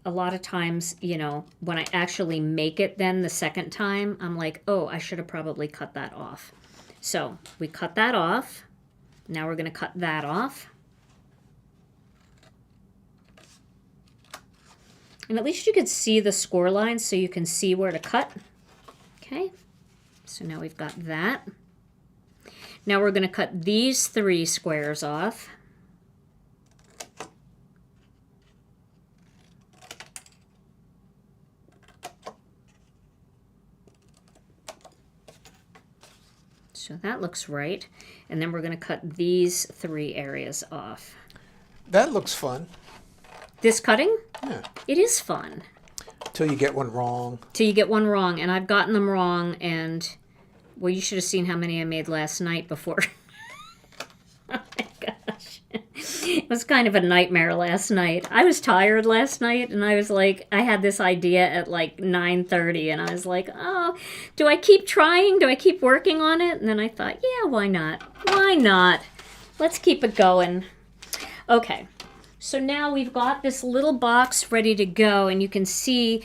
a lot of times, you know, when I actually make it then the second time, I'm like, oh, I should have probably cut that off. So we cut that off. Now we're going to cut that off. And at least you could see the score lines so you can see where to cut. Okay, so now we've got that. Now we're going to cut these 3 squares off. So that looks right. And then we're going to cut these 3 areas off. That looks fun. This cutting? Yeah. It is fun. Till you get one wrong. Till you get one wrong. And I've gotten them wrong. And, well, you should have seen how many I made last night before. Oh my gosh. It was kind of a nightmare last night. I was tired last night, and I was like, I had this idea at like 9:30, and I was like, oh, do I keep trying? Do I keep working on it? And then I thought, yeah, why not? Why not? Let's keep it going. Okay, so now we've got this little box ready to go, and you can see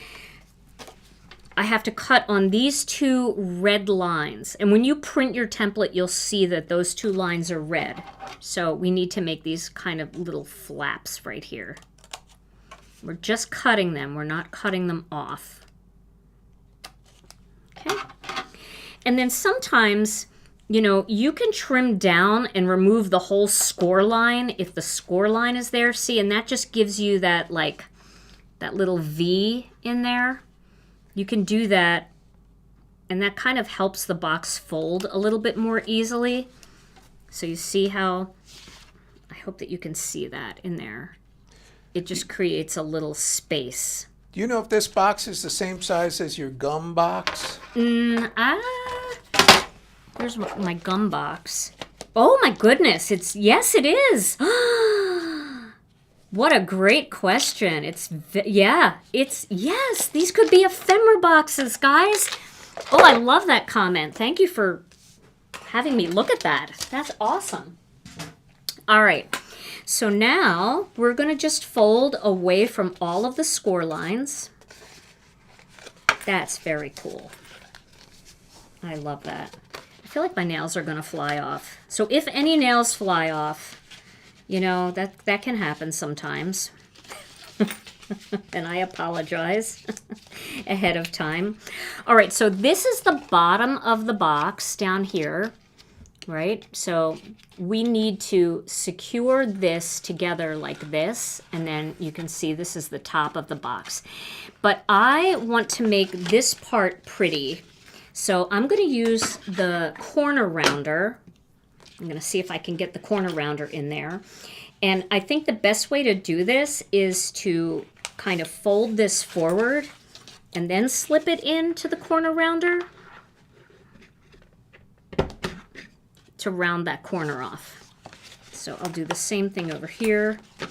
I have to cut on these 2 red lines. And when you print your template, you'll see that those 2 lines are red. So we need to make these kind of little flaps right here. We're just cutting them. We're not cutting them off. Okay. And then sometimes, you know, you can trim down and remove the whole score line if the score line is there. See, and that just gives you that, like, that little V in there. You can do that, and that kind of helps the box fold a little bit more easily. So you see how, I hope that you can see that in there. It just creates a little space. Do you know if this box is the same size as your gum box? Here's my gum box. Oh my goodness, yes it is. What a great question. Yes, these could be ephemera boxes, guys. Oh, I love that comment. Thank you for having me look at that. That's awesome. All right, so now we're gonna just fold away from all of the score lines. That's very cool. I love that. I feel like my nails are gonna fly off. So if any nails fly off, you know, that can happen sometimes. And I apologize ahead of time. All right, so this is the bottom of the box down here, right? So we need to secure this together like this, and then you can see this is the top of the box. But I want to make this part pretty, so I'm going to use the corner rounder. I'm going to see if I can get the corner rounder in there. And I think the best way to do this is to kind of fold this forward and then slip it into the corner rounder to round that corner off. So I'll do the same thing over here. I'll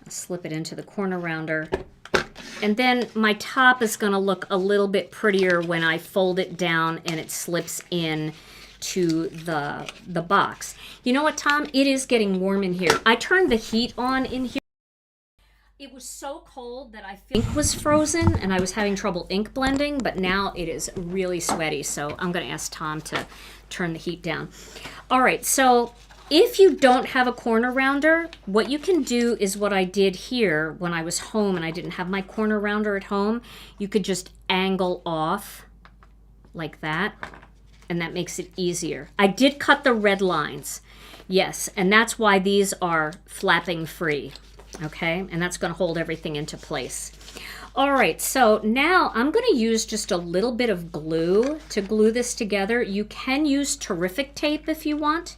slip it into the corner rounder. And then my top is going to look a little bit prettier when I fold it down and it slips in to the box. You know what, Tom? It is getting warm in here. I turned the heat on in here. It was so cold that I think ink was frozen and I was having trouble ink blending, but now it is really sweaty, so I'm going to ask Tom to turn the heat down. All right, so if you don't have a corner rounder, what you can do is what I did here when I was home and I didn't have my corner rounder at home. You could just angle off like that, and that makes it easier. I did cut the red lines, yes, and that's why these are flapping free. Okay, and that's going to hold everything into place. All right, so now I'm going to use just a little bit of glue to glue this together. You can use terrific tape if you want.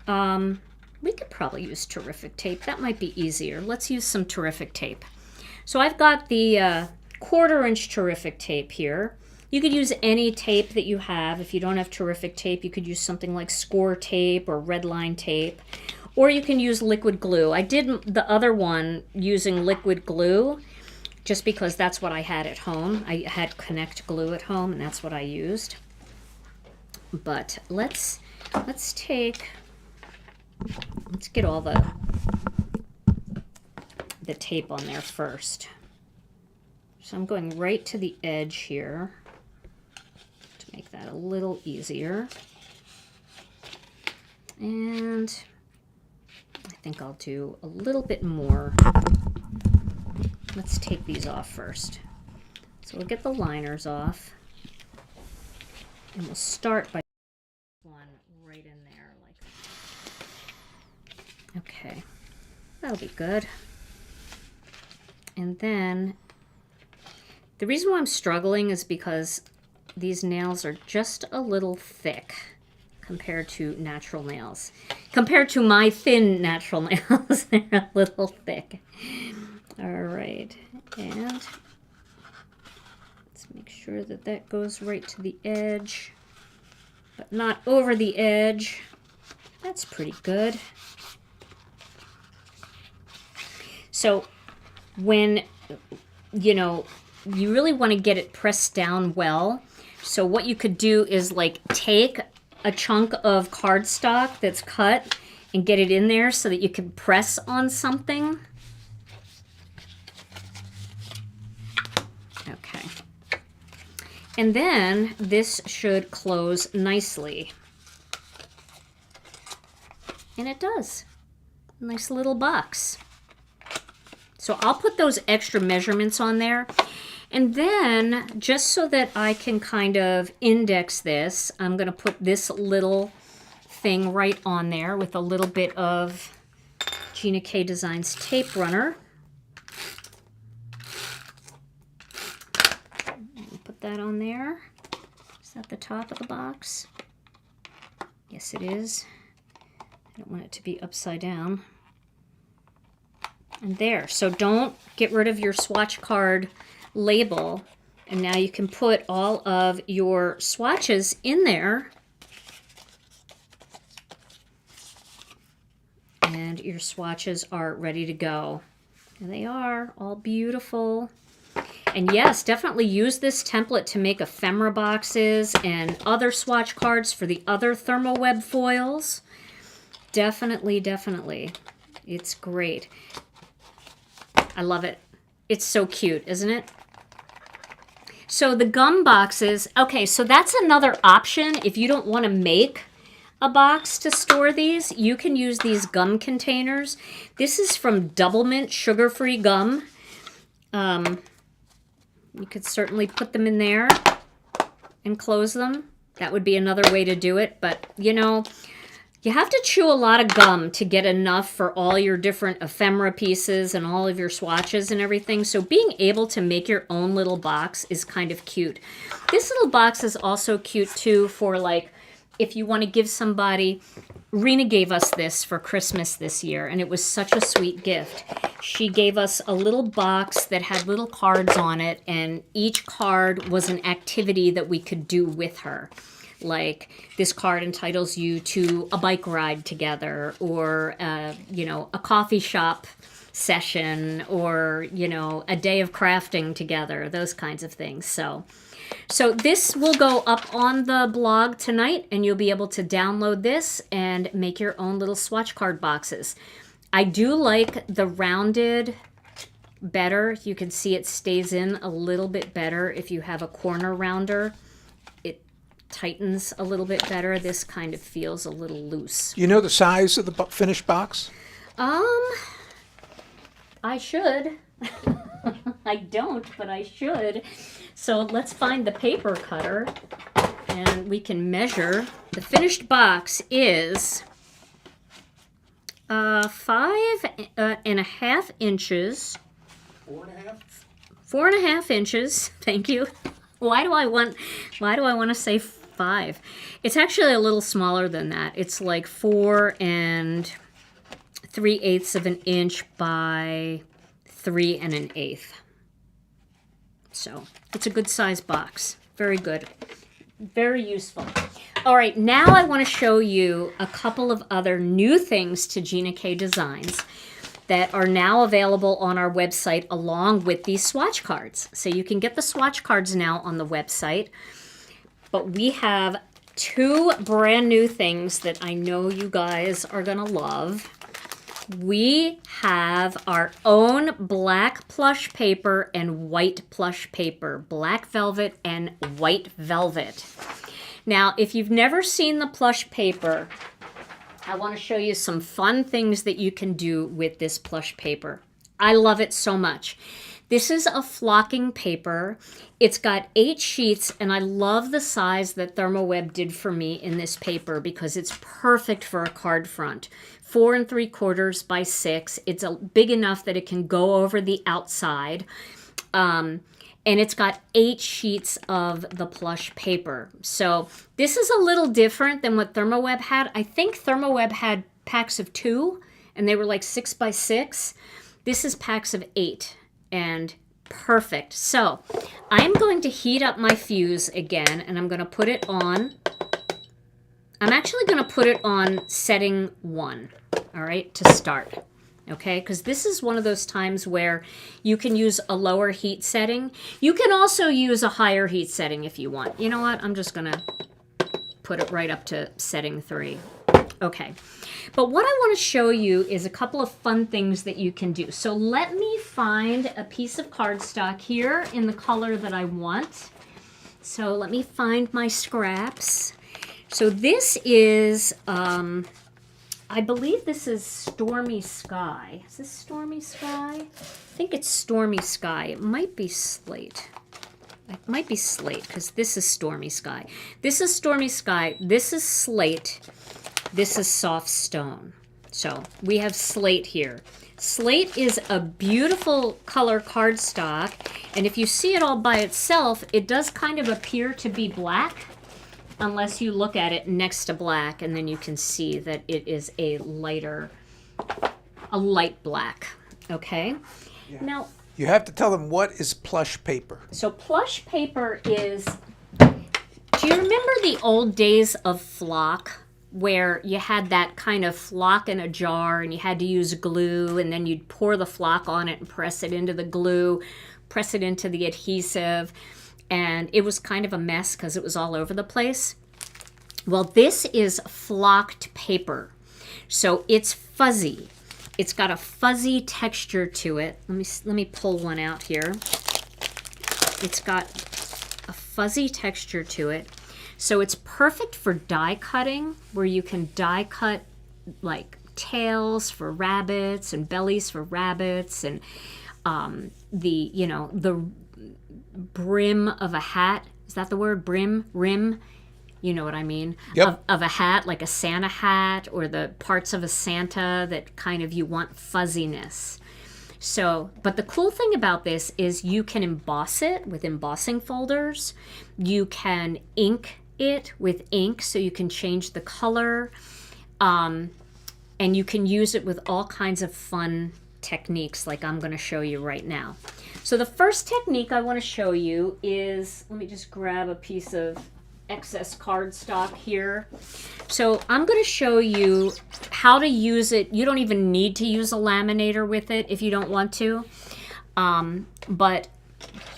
We could probably use terrific tape. That might be easier. Let's use some terrific tape. So I've got the 1/4 inch terrific tape here. You could use any tape that you have. If you don't have terrific tape, you could use something like score tape or red line tape, or you can use liquid glue. I did the other one using liquid glue just because that's what I had at home. I had Connect glue at home, and that's what I used. But let's get all the tape on there first. So I'm going right to the edge here to make that a little easier. And I think I'll do a little bit more. Let's take these off first. So we'll get the liners off. And we'll start by one right in there like that. Okay, that'll be good. And then the reason why I'm struggling is because these nails are just a little thick compared to natural nails. Compared to my thin natural nails, they're a little thick. All right, and let's make sure that that goes right to the edge, but not over the edge. That's pretty good. So when, you know, you really want to get it pressed down well. So what you could do is like take a chunk of cardstock that's cut and get it in there so that you can press on something. Okay. And then this should close nicely. And it does. Nice little box. So I'll put those extra measurements on there. And then, just so that I can kind of index this, I'm going to put this little thing right on there with a little bit of Gina K Designs tape runner. Put that on there. Is that the top of the box? Yes, it is. I don't want it to be upside down. And there. So don't get rid of your swatch card label. And now you can put all of your swatches in there. And your swatches are ready to go. And they are all beautiful. And yes, definitely use this template to make ephemera boxes and other swatch cards for the other ThermOWeb foils. Definitely, definitely. It's great. I love it. It's so cute, isn't it? So the gum boxes, okay, so that's another option. If you don't want to make a box to store these, you can use these gum containers. This is from Double Mint sugar-free gum. You could certainly put them in there and close them. That would be another way to do it. But, you know, you have to chew a lot of gum to get enough for all your different ephemera pieces and all of your swatches and everything. So being able to make your own little box is kind of cute. This little box is also cute too for like, if you want to give somebody, Rena gave us this for Christmas this year, and it was such a sweet gift. She gave us a little box that had little cards on it, and each card was an activity that we could do with her. Like this card entitles you to a bike ride together, or, you know, a coffee shop session, or, you know, a day of crafting together, those kinds of things. So this will go up on the blog tonight, and you'll be able to download this and make your own little swatch card boxes. I do like the rounded better. You can see it stays in a little bit better if you have a corner rounder. It tightens a little bit better. This kind of feels a little loose. You know the size of the finished box? I should. I don't, but I should. So let's find the paper cutter and we can measure. The finished box is 5.5 inches. 4.5. 4.5 inches. Thank you. Why do I want to say 5? It's actually a little smaller than that. It's like 4 3/8 of an inch by 3 1/8. So it's a good size box. Very good. Very useful. All right, now I want to show you a couple of other new things to Gina K Designs that are now available on our website along with these swatch cards. So you can get the swatch cards now on the website. But we have 2 brand new things that I know you guys are going to love. We have our own black plush paper and white plush paper, black velvet and white velvet. Now, if you've never seen the plush paper, I want to show you some fun things that you can do with this plush paper. I love it so much. This is a flocking paper. It's got 8 sheets, and I love the size that ThermOWeb did for me in this paper because it's perfect for a card front. 4 3/4 by 6. It's big enough that it can go over the outside. And it's got 8 sheets of the plush paper. So this is a little different than what ThermOWeb had. I think ThermOWeb had packs of 2, and they were like 6 by 6. This is packs of 8, and perfect. So I'm going to heat up my fuse again, and I'm going to put it on. I'm actually going to put it on setting 1, all right, to start. Okay, because this is one of those times where you can use a lower heat setting. You can also use a higher heat setting if you want. You know what? I'm just going to put it right up to setting 3. Okay, but what I want to show you is a couple of fun things that you can do. So let me find a piece of cardstock here in the color that I want. So let me find my scraps. So this is... I believe this is Stormy Sky. Is this Stormy Sky? I think it's Stormy Sky. It might be Slate. It might be Slate because this is Stormy Sky. This is Stormy Sky. This is Slate. This is Soft Stone. So we have Slate here. Slate is a beautiful color cardstock. And if you see it all by itself, it does kind of appear to be black. Unless you look at it next to black, and then you can see that it is a light black, okay? Yeah. Now, you have to tell them what is plush paper. So plush paper is, do you remember the old days of flock, where you had that kind of flock in a jar, and you had to use glue, and then you'd pour the flock on it and press it into the glue, press it into the adhesive, and it was kind of a mess because it was all over the place. Well, this is flocked paper. So it's fuzzy. It's got a fuzzy texture to it. Let me pull one out here. It's got a fuzzy texture to it. So it's perfect for die cutting, where you can die cut like tails for rabbits and bellies for rabbits, and the brim of a hat. Is that the word? Rim? You know what I mean? Yep. Of a hat, like a Santa hat, or the parts of a Santa that kind of you want fuzziness. So, but the cool thing about this is you can emboss it with embossing folders. You can ink it with ink, so you can change the color. And you can use it with all kinds of fun techniques like I'm going to show you right now. So the first technique I want to show you is, let me just grab a piece of excess cardstock here. So I'm going to show you how to use it. You don't even need to use a laminator with it if you don't want to, but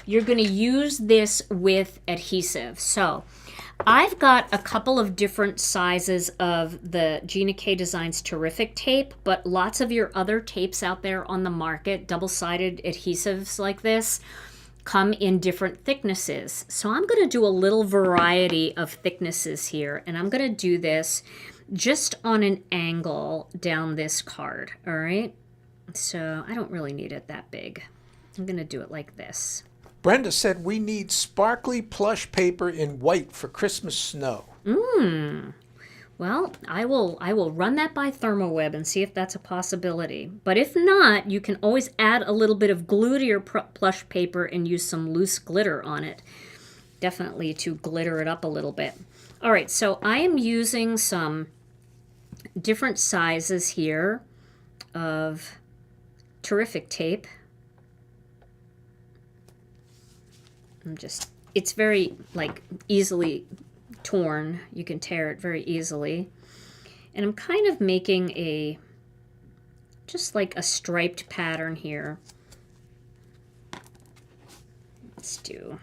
you're going to use this with adhesive. So I've got a couple of different sizes of the Gina K Designs Terrific tape, but lots of your other tapes out there on the market, double-sided adhesives like this, come in different thicknesses. So I'm going to do a little variety of thicknesses here, and I'm going to do this just on an angle down this card, all right? So I don't really need it that big. I'm going to do it like this. Brenda said we need sparkly plush paper in white for Christmas snow. Well, I will run that by ThermOWeb and see if that's a possibility. But if not, you can always add a little bit of glue to your plush paper and use some loose glitter on it. Definitely to glitter it up a little bit. All right, so I am using some different sizes here of terrific tape. It's very like easily torn. You can tear it very easily. And I'm kind of making just like a striped pattern here. We'll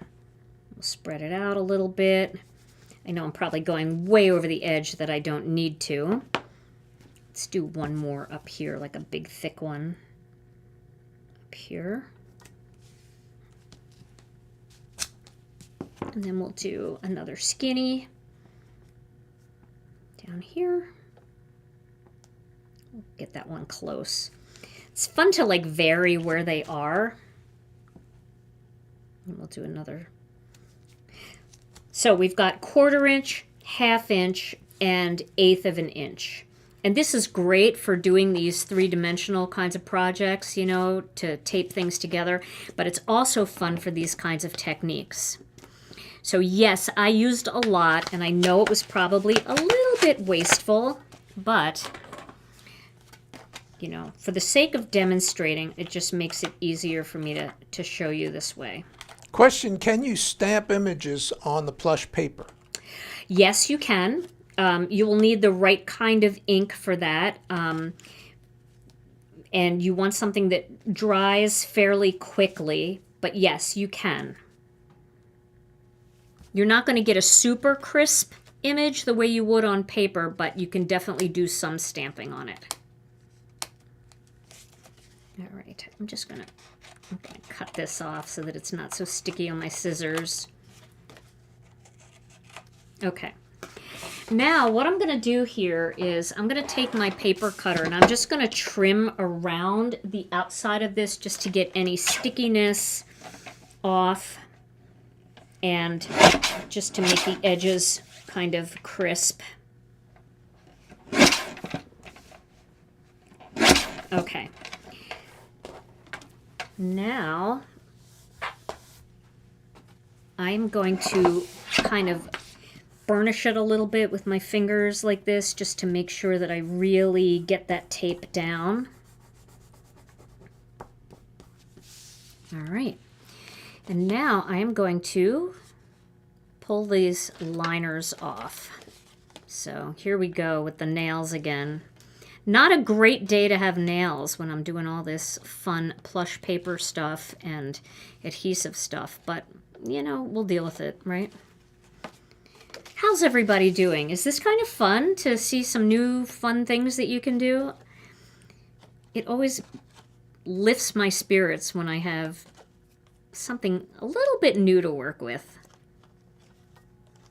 spread it out a little bit. I know I'm probably going way over the edge that I don't need to. Let's do one more up here, like a big thick one up here. And then we'll do another skinny down here. We'll get that one close. It's fun to like vary where they are. And we'll do another. So we've got 1/4 inch, 1/2 inch, and 1/8 of an inch. And this is great for doing these 3-dimensional kinds of projects, you know, to tape things together. But it's also fun for these kinds of techniques. So yes, I used a lot, and I know it was probably a little bit wasteful, but, you know, for the sake of demonstrating, it just makes it easier for me to show you this way. Question, can you stamp images on the plush paper? Yes, you can. You will need the right kind of ink for that. And you want something that dries fairly quickly, but yes, you can. You're not going to get a super crisp image the way you would on paper, but you can definitely do some stamping on it. All right, I'm going to cut this off so that it's not so sticky on my scissors. Okay. Now what I'm going to do here is I'm going to take my paper cutter and I'm just going to trim around the outside of this just to get any stickiness off and just to make the edges kind of crisp. Okay. Now I'm going to kind of burnish it a little bit with my fingers like this just to make sure that I really get that tape down. All right. And now I am going to pull these liners off. So here we go with the nails again. Not a great day to have nails when I'm doing all this fun plush paper stuff and adhesive stuff, but you know, we'll deal with it, right? How's everybody doing? Is this kind of fun to see some new fun things that you can do? It always lifts my spirits when I have something a little bit new to work with.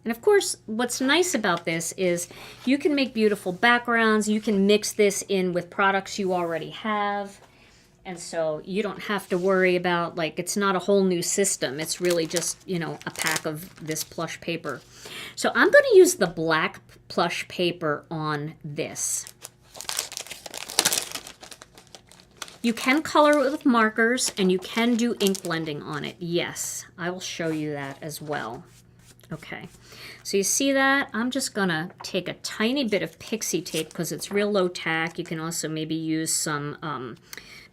And of course, what's nice about this is you can make beautiful backgrounds. You can mix this in with products you already have. And so you don't have to worry about, like, it's not a whole new system. It's really just, you know, a pack of this plush paper. So I'm going to use the black plush paper on this. You can color it with markers and you can do ink blending on it. Yes, I will show you that as well. Okay, so you see that? I'm just gonna take a tiny bit of pixie tape because it's real low tack. You can also maybe use some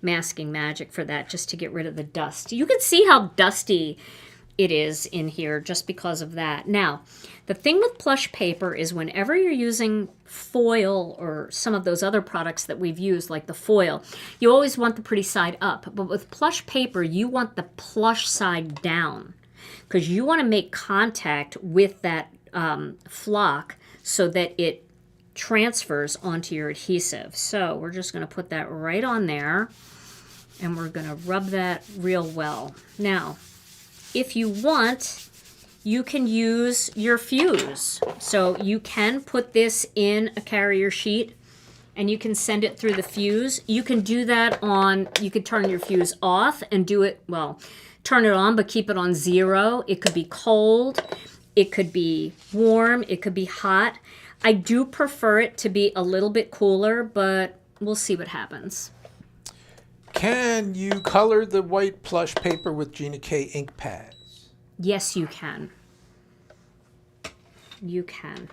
masking magic for that just to get rid of the dust. You can see how dusty it is in here just because of that. Now, the thing with plush paper is whenever you're using foil or some of those other products that we've used, like the foil, you always want the pretty side up. But with plush paper, you want the plush side down because you want to make contact with that flock so that it transfers onto your adhesive. So we're just going to put that right on there and we're going to rub that real well. Now, if you want, you can use your fuse. So you can put this in a carrier sheet and you can send it through the fuse. You can do that on, you could turn your fuse off and do it, well, turn it on, but keep it on 0. It could be cold, it could be warm, it could be hot. I do prefer it to be a little bit cooler, but we'll see what happens. Can you color the white plush paper with Gina K ink pads? Yes, you can. You can.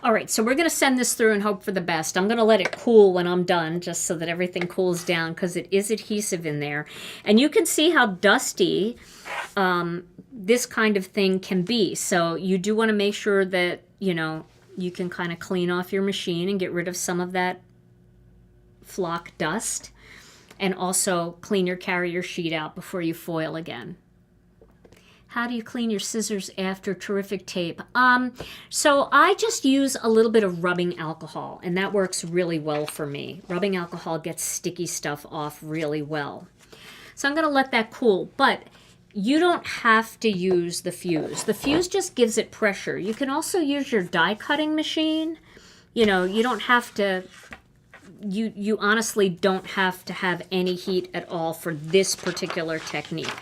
All right, so we're going to send this through and hope for the best. I'm going to let it cool when I'm done, just so that everything cools down, because it is adhesive in there. And you can see how dusty this kind of thing can be. So you do want to make sure that, you know, you can kind of clean off your machine and get rid of some of that flock dust. And also clean your carrier sheet out before you foil again. How do you clean your scissors after terrific tape? So I just use a little bit of rubbing alcohol, and that works really well for me. Rubbing alcohol gets sticky stuff off really well. So I'm going to let that cool, but you don't have to use the fuse. The fuse just gives it pressure. You can also use your die cutting machine. You know, you don't have to, you honestly don't have to have any heat at all for this particular technique.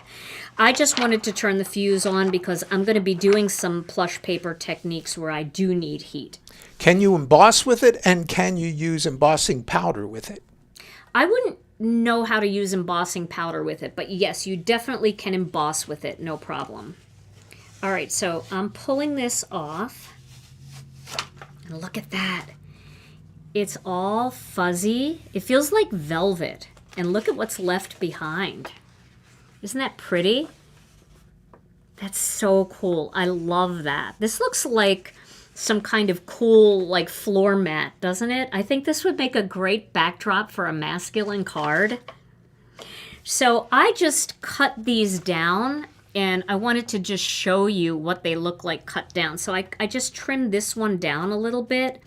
I just wanted to turn the fuse on because I'm going to be doing some plush paper techniques where I do need heat. Can you emboss with it, and can you use embossing powder with it? I wouldn't know how to use embossing powder with it, but yes, you definitely can emboss with it, no problem. All right, so I'm pulling this off, and look at that. It's all fuzzy. It feels like velvet, and look at what's left behind. Isn't that pretty? That's so cool. I love that. This looks like some kind of cool, like, floor mat, doesn't it? I think this would make a great backdrop for a masculine card. So I just cut these down, and I wanted to just show you what they look like cut down. So I just trimmed this one down a little bit.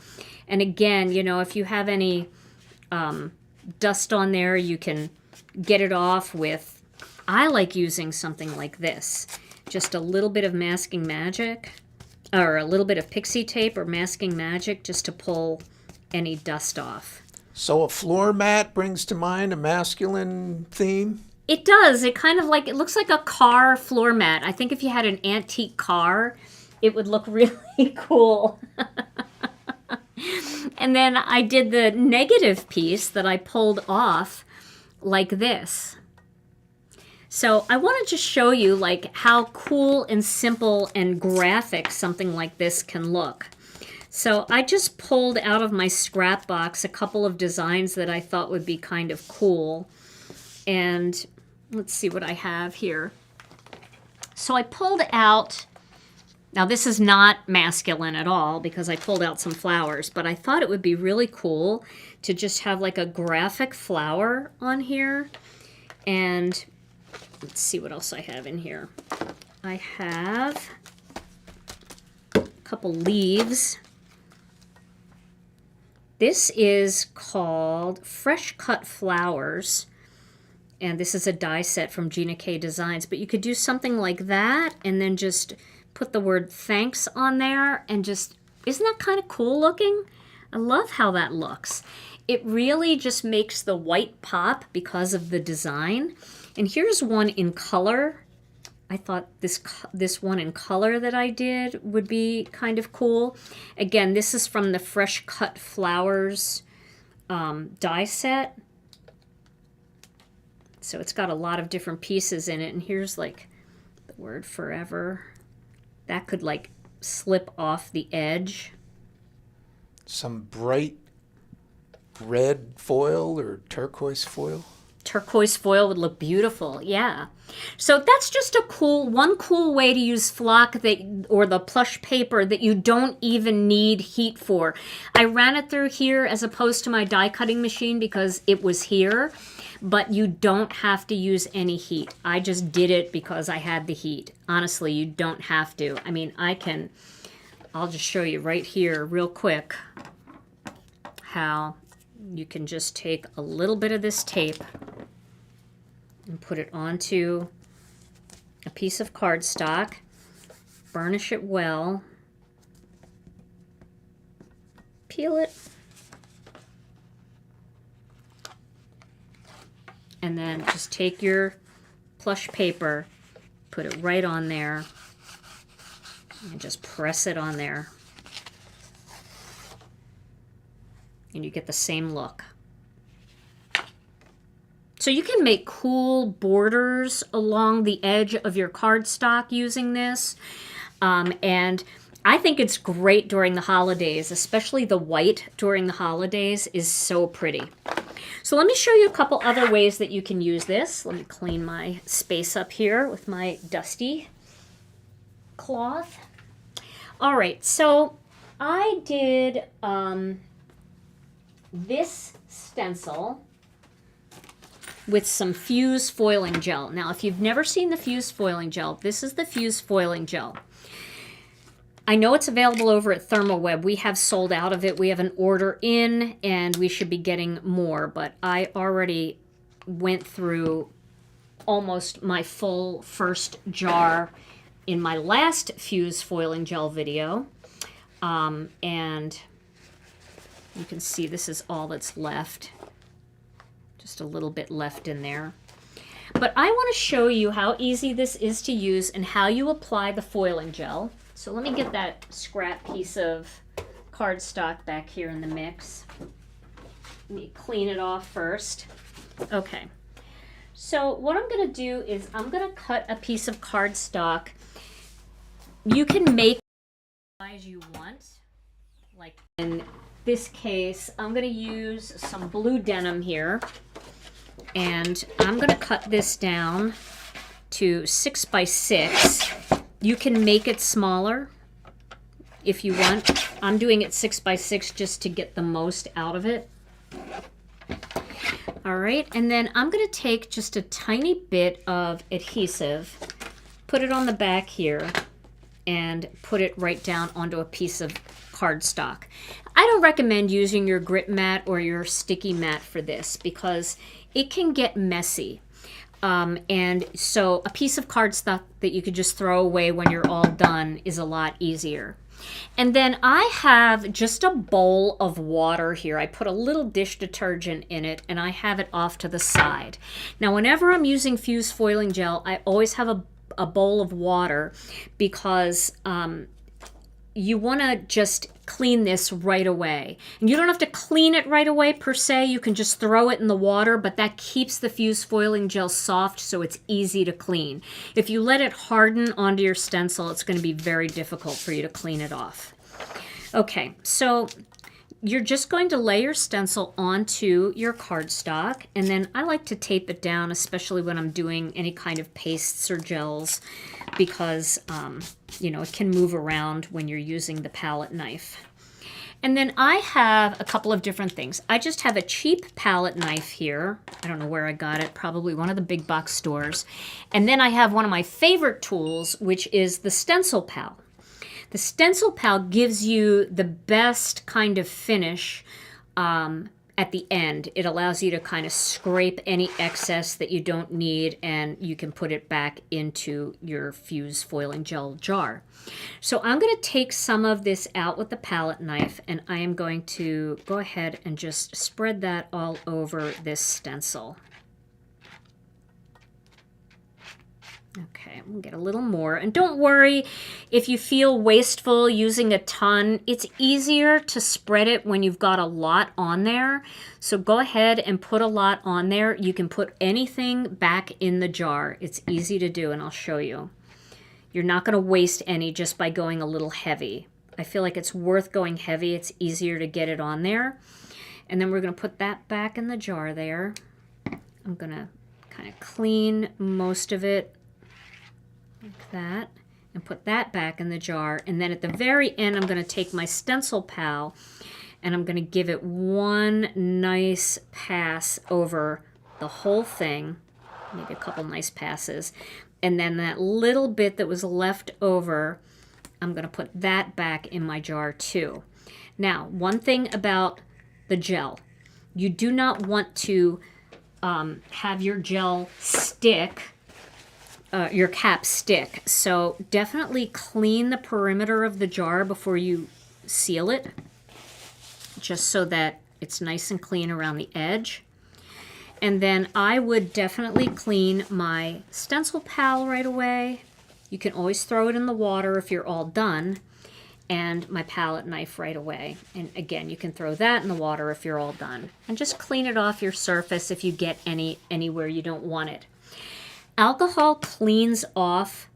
And again, you know, if you have any dust on there, you can get it off with, I like using something like this. Just a little bit of masking magic, or a little bit of pixie tape or masking magic, just to pull any dust off. So a floor mat brings to mind a masculine theme? It does. It kind of like, it looks like a car floor mat. I think if you had an antique car, it would look really cool. And then I did the negative piece that I pulled off like this. So I want to just show you like how cool and simple and graphic something like this can look. So I just pulled out of my scrap box a couple of designs that I thought would be kind of cool. And let's see what I have here. So I pulled out, now this is not masculine at all because I pulled out some flowers, but I thought it would be really cool to just have like a graphic flower on here. And let's see what else I have in here. I have a couple leaves. This is called Fresh Cut Flowers. And this is a die set from Gina K Designs. But you could do something like that and then just put the word thanks on there. And just, isn't that kind of cool looking? I love how that looks. It really just makes the white pop because of the design. And here's one in color. I thought this one in color that I did would be kind of cool. Again, this is from the Fresh Cut Flowers die set. So it's got a lot of different pieces in it. And here's like the word forever. That could like slip off the edge. Some bright red foil or turquoise foil? Turquoise foil would look beautiful, yeah. So that's just a one cool way to use flock or the plush paper that you don't even need heat for. I ran it through here as opposed to my die cutting machine because it was here, but you don't have to use any heat. I just did it because I had the heat. Honestly, you don't have to. I mean, I'll just show you right here real quick how you can just take a little bit of this tape and put it onto a piece of cardstock, burnish it well, peel it, and then just take your plush paper, put it right on there, and just press it on there. and you get the same look. So you can make cool borders along the edge of your cardstock using this. And I think it's great during the holidays, especially the white during the holidays is so pretty. So let me show you a couple other ways that you can use this. Let me clean my space up here with my dusty cloth. All right, so I did this stencil with some fuse foiling gel. Now, if you've never seen the fuse foiling gel, this is the fuse foiling gel. I know it's available over at ThermOWeb. We have sold out of it. We have an order in, and we should be getting more, but I already went through almost my full first jar in my last fuse foiling gel video. And you can see this is all that's left. Just a little bit left in there. But I want to show you how easy this is to use and how you apply the foiling gel. So let me get that scrap piece of cardstock back here in the mix. Let me clean it off first. Okay. So what I'm going to do is I'm going to cut a piece of cardstock. You can make the size you want. Like in this case, I'm going to use some blue denim here. And I'm going to cut this down to 6 by 6. You can make it smaller if you want. I'm doing it 6 by 6 just to get the most out of it. All right, and then I'm going to take just a tiny bit of adhesive, put it on the back here, and put it right down onto a piece of cardstock. I don't recommend using your grit mat or your sticky mat for this because it can get messy. And so a piece of cardstock that you could just throw away when you're all done is a lot easier. And then I have just a bowl of water here. I put a little dish detergent in it and I have it off to the side. Now whenever I'm using fuse foiling gel, I always have a bowl of water because you want to just clean this right away. And you don't have to clean it right away per se. You can just throw it in the water, but that keeps the fuse foiling gel soft so it's easy to clean. If you let it harden onto your stencil, it's going to be very difficult for you to clean it off. Okay, so you're just going to lay your stencil onto your cardstock, and then I like to tape it down, especially when I'm doing any kind of pastes or gels, because you know, it can move around when you're using the palette knife. And then I have a couple of different things. I just have a cheap palette knife here. I don't know where I got it, probably one of the big box stores. And then I have one of my favorite tools, which is the stencil pal. The stencil pal gives you the best kind of finish at the end. It allows you to kind of scrape any excess that you don't need, and you can put it back into your fuse foiling gel jar. So I'm going to take some of this out with the palette knife, and I am going to go ahead and just spread that all over this stencil. Okay, I'm going to get a little more. And don't worry if you feel wasteful using a ton. It's easier to spread it when you've got a lot on there. So go ahead and put a lot on there. You can put anything back in the jar. It's easy to do, and I'll show you. You're not going to waste any just by going a little heavy. I feel like it's worth going heavy. It's easier to get it on there. And then we're going to put that back in the jar there. I'm going to kind of clean most of it like that, and put that back in the jar. And then at the very end, I'm going to take my stencil pal and I'm going to give it one nice pass over the whole thing, maybe a couple nice passes. And then that little bit that was left over, I'm going to put that back in my jar too. Now, one thing about the gel, you do not want to have your gel stick, your cap stick. So definitely clean the perimeter of the jar before you seal it, just so that it's nice and clean around the edge. And then I would definitely clean my stencil pal right away. You can always throw it in the water if you're all done. and my palette knife right away. And again, you can throw that in the water if you're all done. And just clean it off your surface if you get anywhere you don't want it. Alcohol cleans off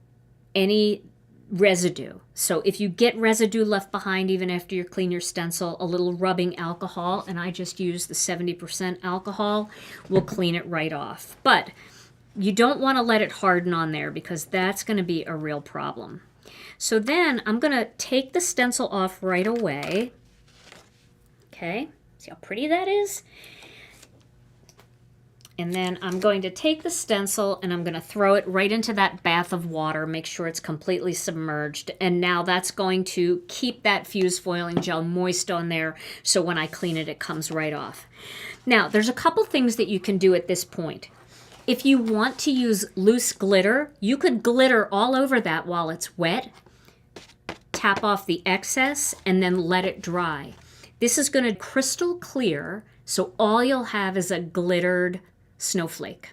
any residue. So if you get residue left behind even after you clean your stencil, a little rubbing alcohol, and I just use the 70% alcohol, will clean it right off. But you don't want to let it harden on there because that's going to be a real problem. So then I'm going to take the stencil off right away. Okay, see how pretty that is? And then I'm going to take the stencil and I'm going to throw it right into that bath of water, make sure it's completely submerged. And now that's going to keep that fused foiling gel moist on there, so when I clean it, it comes right off. Now, there's a couple things that you can do at this point. If you want to use loose glitter, you could glitter all over that while it's wet, tap off the excess, and then let it dry. This is going to crystal clear, so all you'll have is a glittered snowflake.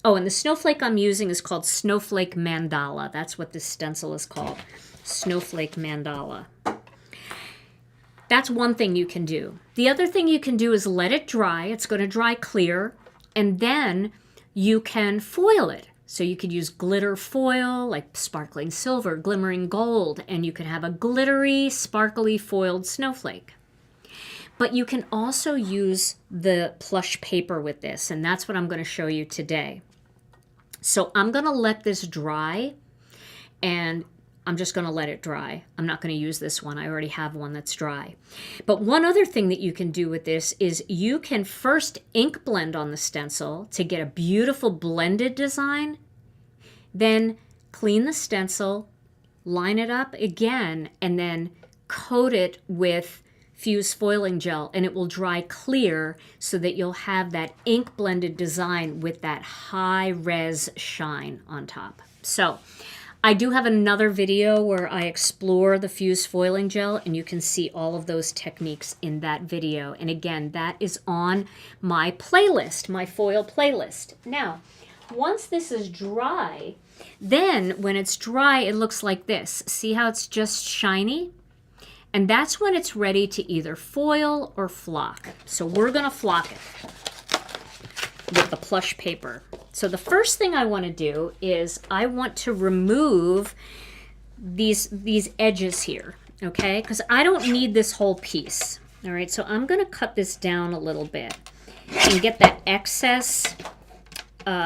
Oh, and the snowflake I'm using is called Snowflake Mandala. That's what this stencil is called, Snowflake Mandala. That's one thing you can do. The other thing you can do is let it dry. It's going to dry clear, and then you can foil it. So you could use glitter foil, like sparkling silver, glimmering gold, and you could have a glittery, sparkly foiled snowflake. But you can also use the plush paper with this, and that's what I'm going to show you today. So I'm going to let this dry, and I'm just going to let it dry. I'm not going to use this one. I already have one that's dry. But one other thing that you can do with this is you can first ink blend on the stencil to get a beautiful blended design, then clean the stencil, line it up again, and then coat it with fused foiling gel, and it will dry clear so that you'll have that ink blended design with that high res shine on top. So I do have another video where I explore the fused foiling gel, and you can see all of those techniques in that video. And again, that is on my playlist, my foil playlist. Now, once this is dry, then when it's dry, it looks like this. See how it's just shiny? And that's when it's ready to either foil or flock. So we're going to flock it with the plush paper. So the first thing I want to do is I want to remove these edges here, okay? Because I don't need this whole piece. All right, so I'm going to cut this down a little bit and get that excess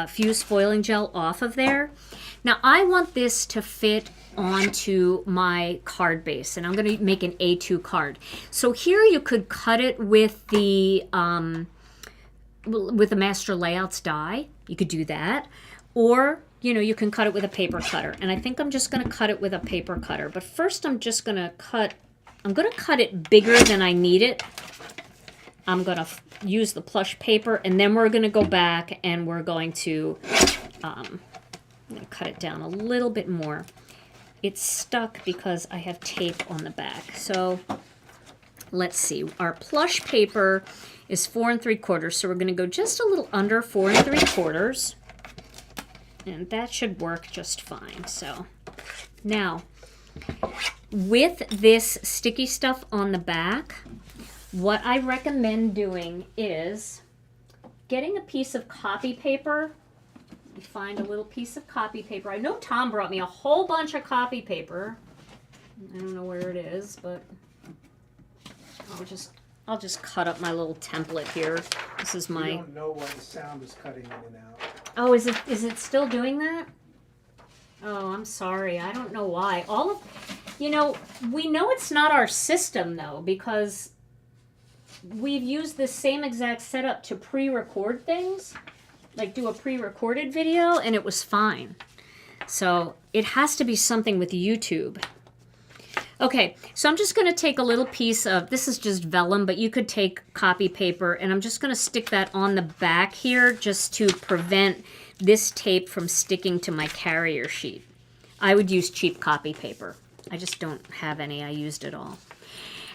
fused foiling gel off of there. Now I want this to fit onto my card base, and I'm going to make an A2 card. So here you could cut it with the Master Layouts die. You could do that, or you can cut it with a paper cutter. And I think I'm just going to cut it with a paper cutter. But first, I'm just going to cut. I'm going to cut it bigger than I need it. I'm going to use the plush paper, and then we're going to go back and we're going to I'm going to cut it down a little bit more. It's stuck because I have tape on the back. So let's see. Our plush paper is 4 3/4, so we're going to go just a little under 4 3/4, and that should work just fine. So now, with this sticky stuff on the back, what I recommend doing is getting a piece of copy paper. You find a little piece of copy paper. I know Tom brought me a whole bunch of copy paper. I don't know where it is, but I'll just cut up my little template here. This is my. You don't know why the sound is cutting in and out. Oh, is it still doing that? Oh, I'm sorry. I don't know why. We know it's not our system though, because we've used the same exact setup to pre-record things. Like do a pre-recorded video, and it was fine. So it has to be something with YouTube. Okay, so I'm just going to take a little piece of, this is just vellum, but you could take copy paper, and I'm just going to stick that on the back here just to prevent this tape from sticking to my carrier sheet. I would use cheap copy paper. I just don't have any. I used it all.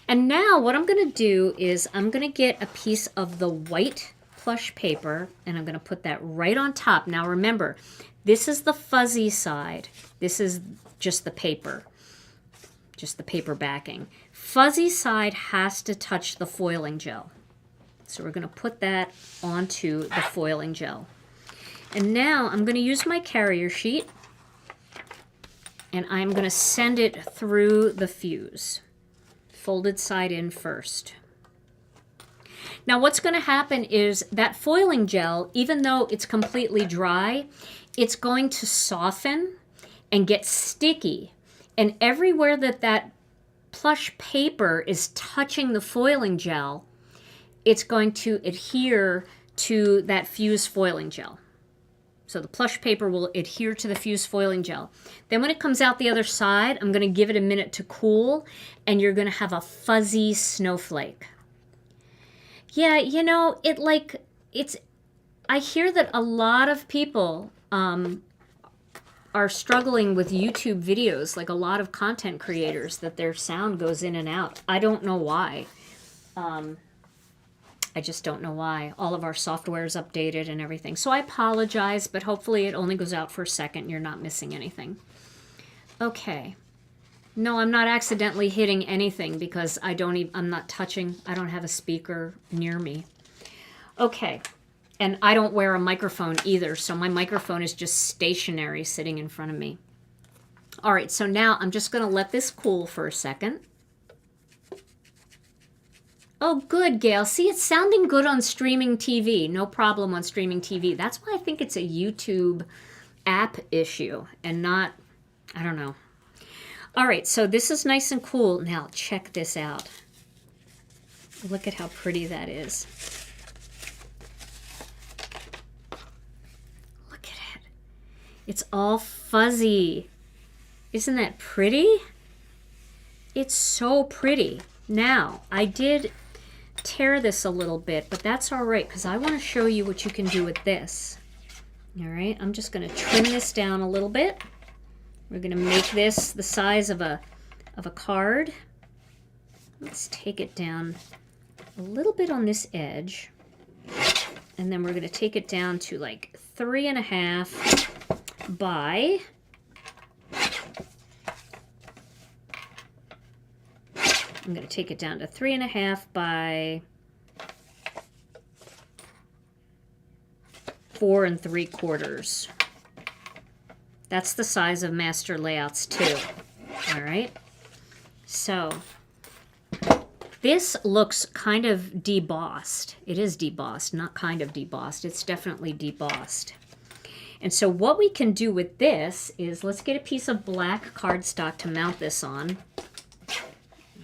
And now what I'm going to do is I'm going to get a piece of the white plush paper, and I'm going to put that right on top. Now remember, this is the fuzzy side. This is just the paper. just the paper backing. Fuzzy side has to touch the foiling gel. So we're going to put that onto the foiling gel. And now I'm going to use my carrier sheet, and I'm going to send it through the fuse. Folded side in first. Now what's going to happen is that foiling gel, even though it's completely dry, it's going to soften and get sticky. And everywhere that that plush paper is touching the foiling gel, it's going to adhere to that fuse foiling gel. So the plush paper will adhere to the fuse foiling gel. Then when it comes out the other side, I'm going to give it a minute to cool, and you're going to have a fuzzy snowflake. Yeah, you know, I hear that a lot of people are struggling with YouTube videos, like a lot of content creators, that their sound goes in and out. I don't know why. I just don't know why. All of our software is updated and everything. So I apologize, but hopefully it only goes out for a second and you're not missing anything. Okay. No, I'm not accidentally hitting anything because I'm not touching. I don't have a speaker near me. Okay. And I don't wear a microphone either, so my microphone is just stationary sitting in front of me. All right, so now I'm just going to let this cool for a second. Oh, good, Gail. See, it's sounding good on streaming TV. No problem on streaming TV. That's why I think it's a YouTube app issue and not, I don't know. All right, so this is nice and cool. Now, check this out. Look at how pretty that is. Look at it. It's all fuzzy. Isn't that pretty? It's so pretty. Now, I did tear this a little bit, but that's all right because I want to show you what you can do with this. All right, I'm just going to trim this down a little bit. We're going to make this the size of a card. Let's take it down a little bit on this edge, and then we're going to take it down to like 3.5 by I'm going to take it down to 3.5 by 4 3/4. That's the size of Master Layouts 2. All right. So this looks kind of debossed. It is debossed, not kind of debossed. It's definitely debossed. And so what we can do with this is let's get a piece of black cardstock to mount this on.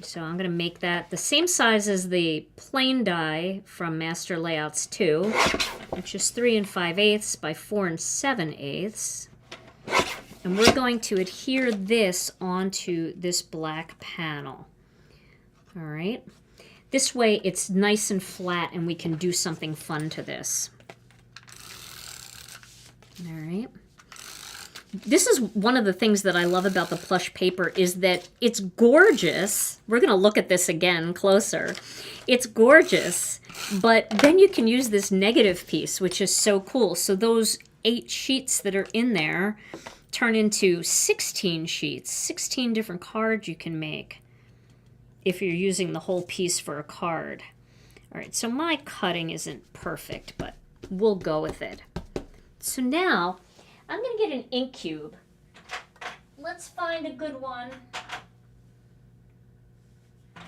So I'm going to make that the same size as the plain die from Master Layouts 2, which is 3 5/8 by 4 7/8. And we're going to adhere this onto this black panel. All right. This way it's nice and flat and we can do something fun to this. All right. This is one of the things that I love about the plush paper is that it's gorgeous. We're going to look at this again closer. It's gorgeous, but then you can use this negative piece, which is so cool. So those 8 sheets that are in there turn into 16 sheets, 16 different cards you can make if you're using the whole piece for a card. All right, so my cutting isn't perfect, but we'll go with it. So now I'm going to get an ink cube. Let's find a good one. All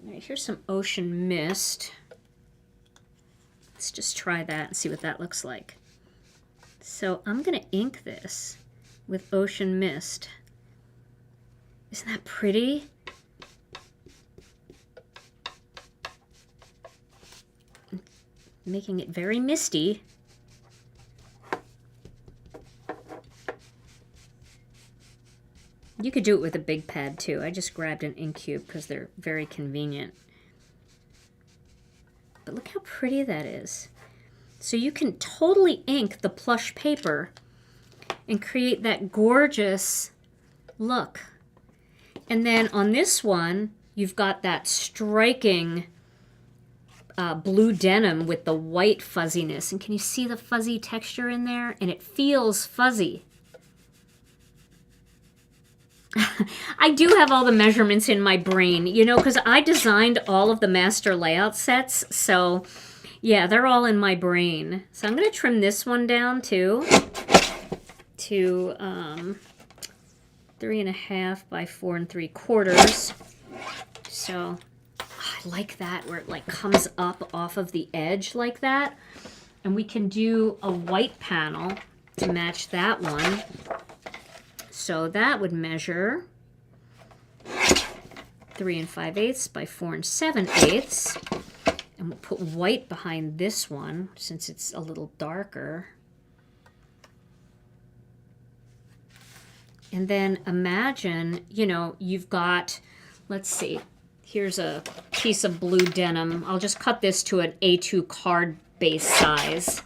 right, here's some Ocean Mist. Let's just try that and see what that looks like. So I'm going to ink this with Ocean Mist. Isn't that pretty? Making it very misty. You could do it with a big pad too. I just grabbed an ink cube because they're very convenient. But look how pretty that is. So you can totally ink the plush paper and create that gorgeous look. And then on this one, you've got that striking blue denim with the white fuzziness. And can you see the fuzzy texture in there? And it feels fuzzy. I do have all the measurements in my brain, you know, because I designed all of the master layout sets. So, yeah, they're all in my brain. So I'm going to trim this one down, too, to 3.5 by 4 3/4. So I like that, where it, like, comes up off of the edge like that. And we can do a white panel to match that one. So that would measure 3 5/8 by 4 7/8. And we'll put white behind this one since it's a little darker. And then imagine, you know, you've got, let's see, here's a piece of blue denim. I'll just cut this to an A2 card base size.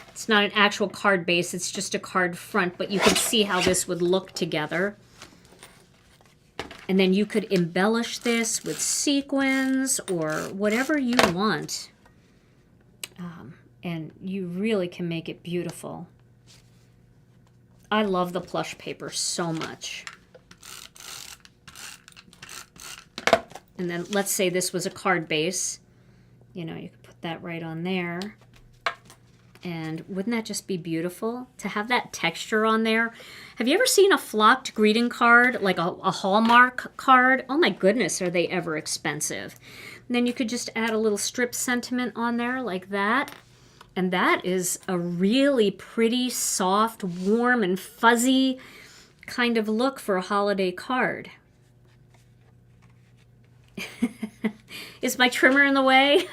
It's not an actual card base, it's just a card front, but you can see how this would look together. And then you could embellish this with sequins or whatever you want. And you really can make it beautiful. I love the plush paper so much. And then let's say this was a card base. You know, you could put that right on there. And wouldn't that just be beautiful to have that texture on there? Have you ever seen a flocked greeting card, like a Hallmark card? Oh my goodness, are they ever expensive? And then you could just add a little strip sentiment on there like that. And that is a really pretty, soft, warm, and fuzzy kind of look for a holiday card. Is my trimmer in the way?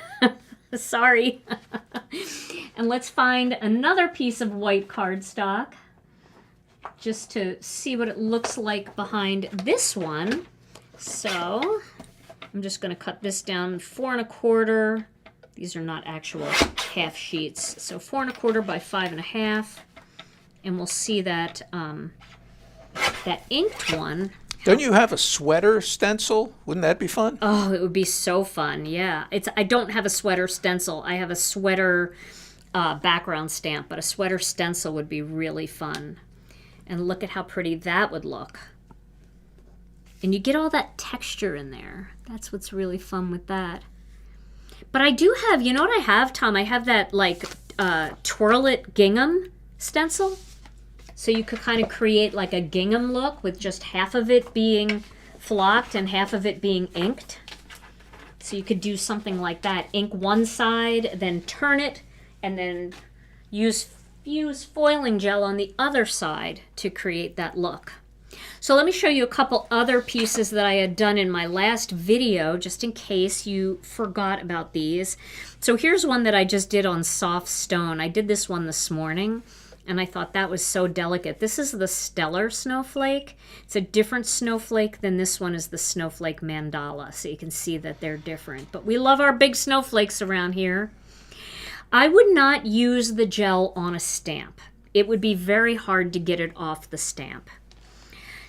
Sorry. And let's find another piece of white cardstock just to see what it looks like behind this one. So I'm just going to cut this down 4 1/4. These are not actual half sheets. So 4 1/4 by 5 1/2. And we'll see that that inked one. Don't you have a sweater stencil? Wouldn't that be fun? Oh, it would be so fun. Yeah. I don't have a sweater stencil. I have a sweater background stamp, but a sweater stencil would be really fun. And look at how pretty that would look. And you get all that texture in there. That's what's really fun with that. But I do have, you know what I have, Tom? I have that like twirl it gingham stencil. So you could kind of create like a gingham look with just half of it being flocked and half of it being inked. So you could do something like that. Ink one side, then turn it, and then use foiling gel on the other side to create that look. So let me show you a couple other pieces that I had done in my last video, just in case you forgot about these. So here's one that I just did on soft stone. I did this one this morning, and I thought that was so delicate. This is the Stellar Snowflake. It's a different snowflake than this one is the Snowflake Mandala, so you can see that they're different. But we love our big snowflakes around here. I would not use the gel on a stamp. It would be very hard to get it off the stamp.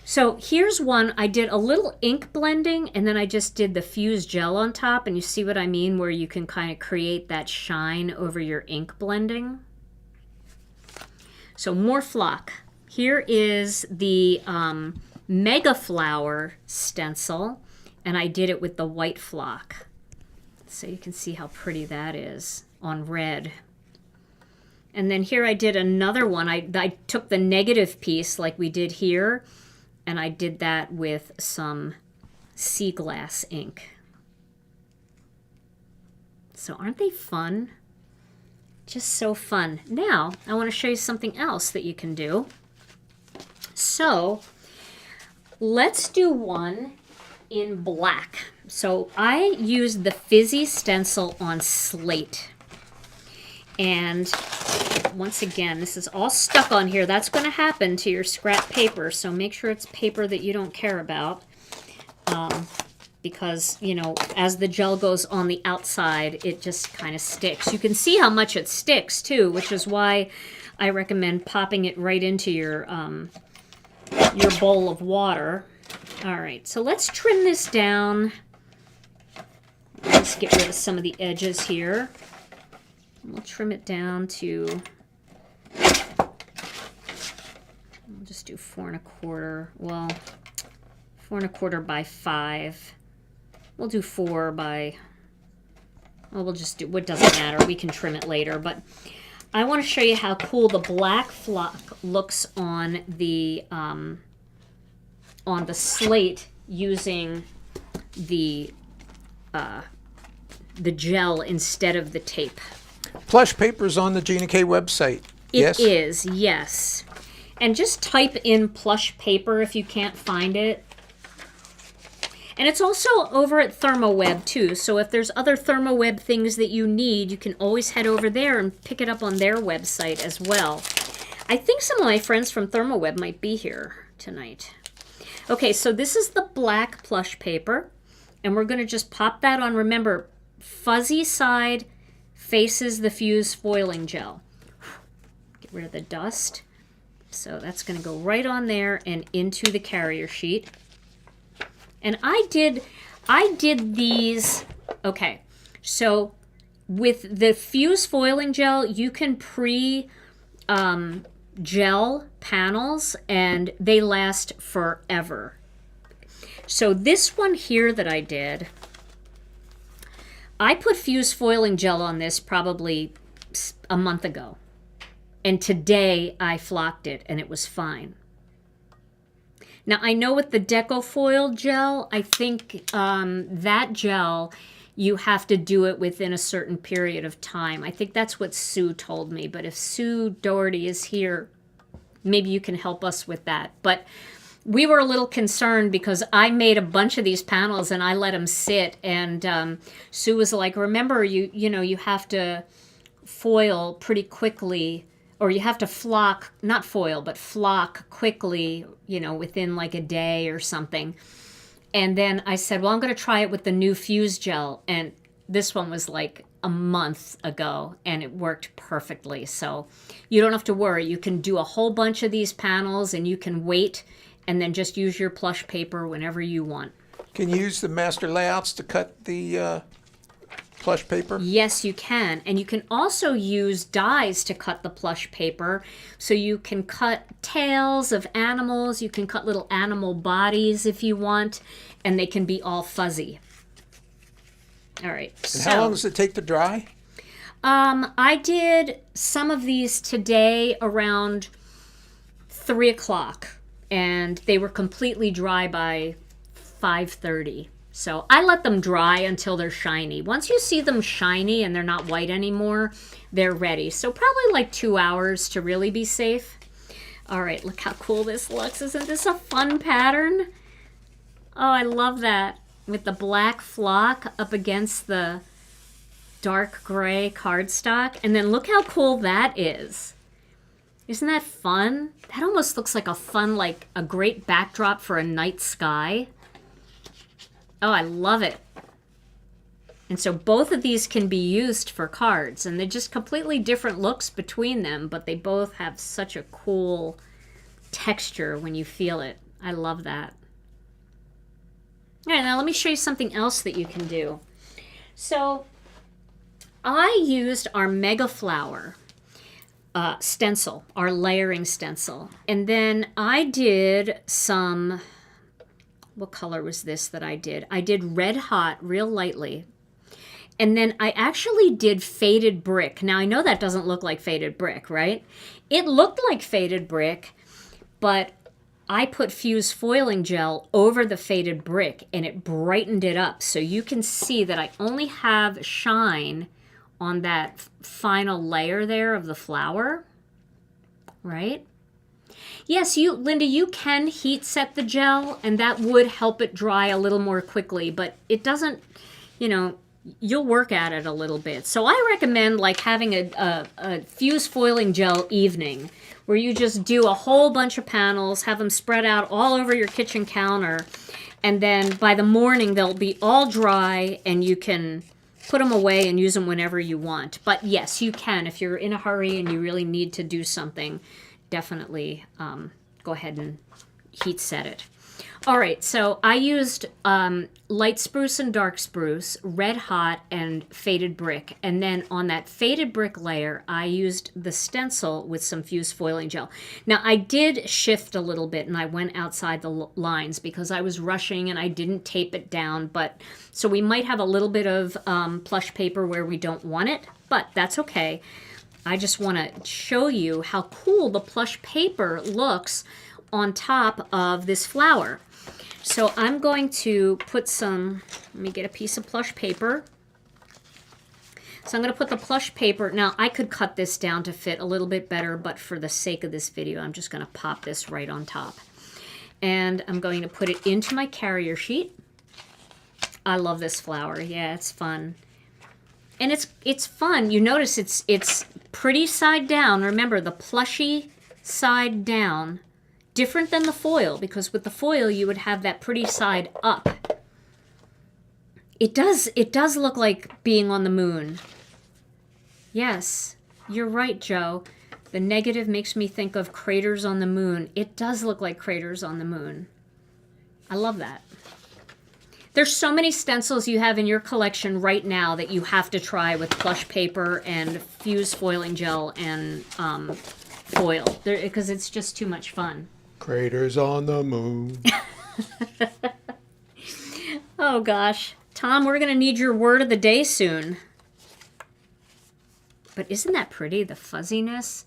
So here's one. I did a little ink blending, and then I just did the fused gel on top, and you see what I mean, where you can kind of create that shine over your ink blending. So more flock. Here is the Mega Flower stencil, and I did it with the white flock. So you can see how pretty that is on red. And then here I did another one. I took the negative piece like we did here, and I did that with some sea glass ink. So aren't they fun? Just so fun. Now, I want to show you something else that you can do. So, let's do one in black. So, I used the Fizzy stencil on slate. And once again, this is all stuck on here. That's going to happen to your scrap paper, so make sure it's paper that you don't care about. Because, you know, as the gel goes on the outside, it just kind of sticks. You can see how much it sticks, too, which is why I recommend popping it right into your bowl of water. All right, so let's trim this down. Let's get rid of some of the edges here. We'll trim it down to, we'll just do 4 1/4. Well, 4¼ by 5. We'll do 4 by, well, we'll just do, what doesn't matter. We can trim it later, but I want to show you how cool the black flock looks on the slate using the gel instead of the tape. Plush Papers on the Gina K website. It is, yes. And just type in Plush Paper if you can't find it. And it's also over at ThermOWeb too, so if there's other ThermOWeb things that you need, you can always head over there and pick it up on their website as well. I think some of my friends from ThermOWeb might be here tonight. Okay, so this is the black plush paper, and we're going to just pop that on. Remember, fuzzy side faces the fused foiling gel. Get rid of the dust. So that's going to go right on there and into the carrier sheet. And I did these, okay, so with the fused foiling gel, you can gel panels and they last forever. So this one here that I did, I put fused foiling gel on this probably a month ago. And today I flocked it and it was fine. Now, I know with the deco-foil gel, I think that gel, you have to do it within a certain period of time. I think that's what Sue told me. But if Sue Doherty is here, maybe you can help us with that. But we were a little concerned because I made a bunch of these panels and I let them sit. And Sue was like, remember, you have to foil pretty quickly. Or you have to flock, not foil, but flock quickly, within like a day or something. And then I said, well, I'm going to try it with the new fused gel. And this one was like a month ago, and it worked perfectly. So you don't have to worry. You can do a whole bunch of these panels, and you can wait, and then just use your plush paper whenever you want. Can you use the master layouts to cut the plush paper? Yes, you can. And you can also use dies to cut the plush paper. So you can cut tails of animals. You can cut little animal bodies if you want. And they can be all fuzzy. All right. And how long does it take to dry? I did some of these today around 3 o'clock. And they were completely dry by 5:30. So I let them dry until they're shiny. Once you see them shiny and they're not white anymore, they're ready. So probably like 2 hours to really be safe. All right, look how cool this looks. Isn't this a fun pattern? Oh, I love that. With the black flock up against the dark gray cardstock. And then look how cool that is. Isn't that fun? That almost looks like a great backdrop for a night sky. Oh, I love it. And so both of these can be used for cards, and they're just completely different looks between them, but they both have such a cool texture when you feel it. I love that. All right, now let me show you something else that you can do. So I used our Mega Flower stencil, our layering stencil, and then I did some... What color was this that I did? I did Red Hot real lightly. And then I actually did Faded Brick. Now, I know that doesn't look like Faded Brick, right? It looked like Faded Brick, but I put fused foiling gel over the Faded Brick, and it brightened it up. So you can see that I only have shine on that final layer there of the flower, right? Yes, Linda, you can heat set the gel, and that would help it dry a little more quickly, but it doesn't, you'll work at it a little bit. So I recommend like having a fused foiling gel evening where you just do a whole bunch of panels, have them spread out all over your kitchen counter, and then by the morning they'll be all dry and you can put them away and use them whenever you want. But yes, you can. If you're in a hurry and you really need to do something, definitely go ahead and heat set it. All right, so I used light spruce and dark spruce, red hot, and faded brick. And then on that faded brick layer, I used the stencil with some fused foiling gel. Now, I did shift a little bit, and I went outside the lines because I was rushing and I didn't tape it down. But so we might have a little bit of plush paper where we don't want it, but that's okay. I just want to show you how cool the plush paper looks on top of this flower. So I'm going to put some, let me get a piece of plush paper. So I'm going to put the plush paper, now I could cut this down to fit a little bit better, but for the sake of this video, I'm just going to pop this right on top. And I'm going to put it into my carrier sheet. I love this flower. Yeah, it's fun. And it's fun. You notice it's pretty side down. Remember, the plushy side down. Different than the foil, because with the foil you would have that pretty side up. It does look like being on the moon. Yes, you're right, Joe. The negative makes me think of craters on the moon. It does look like craters on the moon. I love that. There's so many stencils you have in your collection right now that you have to try with plush paper and fused foiling gel and foil, because it's just too much fun. Craters on the moon. Oh gosh. Tom, we're going to need your word of the day soon. But isn't that pretty, the fuzziness?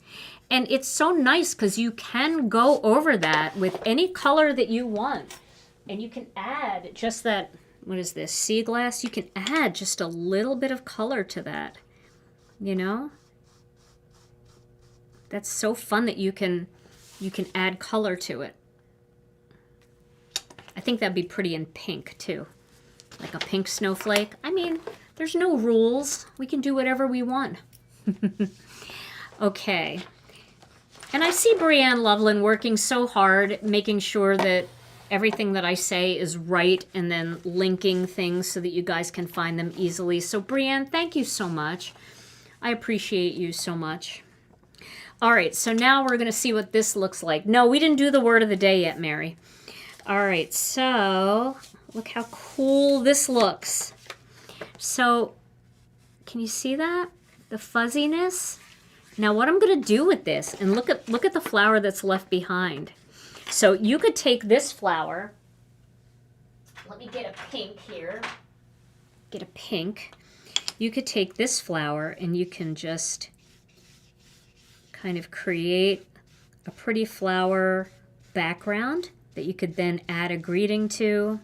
And it's so nice because you can go over that with any color that you want. And you can add just that, what is this, sea glass? You can add just a little bit of color to that. You know? That's so fun that you can add color to it. I think that'd be pretty in pink too. Like a pink snowflake. I mean, there's no rules. We can do whatever we want. Okay. And I see Brianne Loveland working so hard, making sure that everything that I say is right and then linking things so that you guys can find them easily. So Brianne, thank you so much. I appreciate you so much. All right, so now we're going to see what this looks like. No, we didn't do the word of the day yet, Mary. All right, so look how cool this looks. So can you see that? The fuzziness? Now what I'm going to do with this, and look at the flower that's left behind. So you could take this flower. Let me get a pink here. Get a pink. You could take this flower and you can just kind of create a pretty flower background that you could then add a greeting to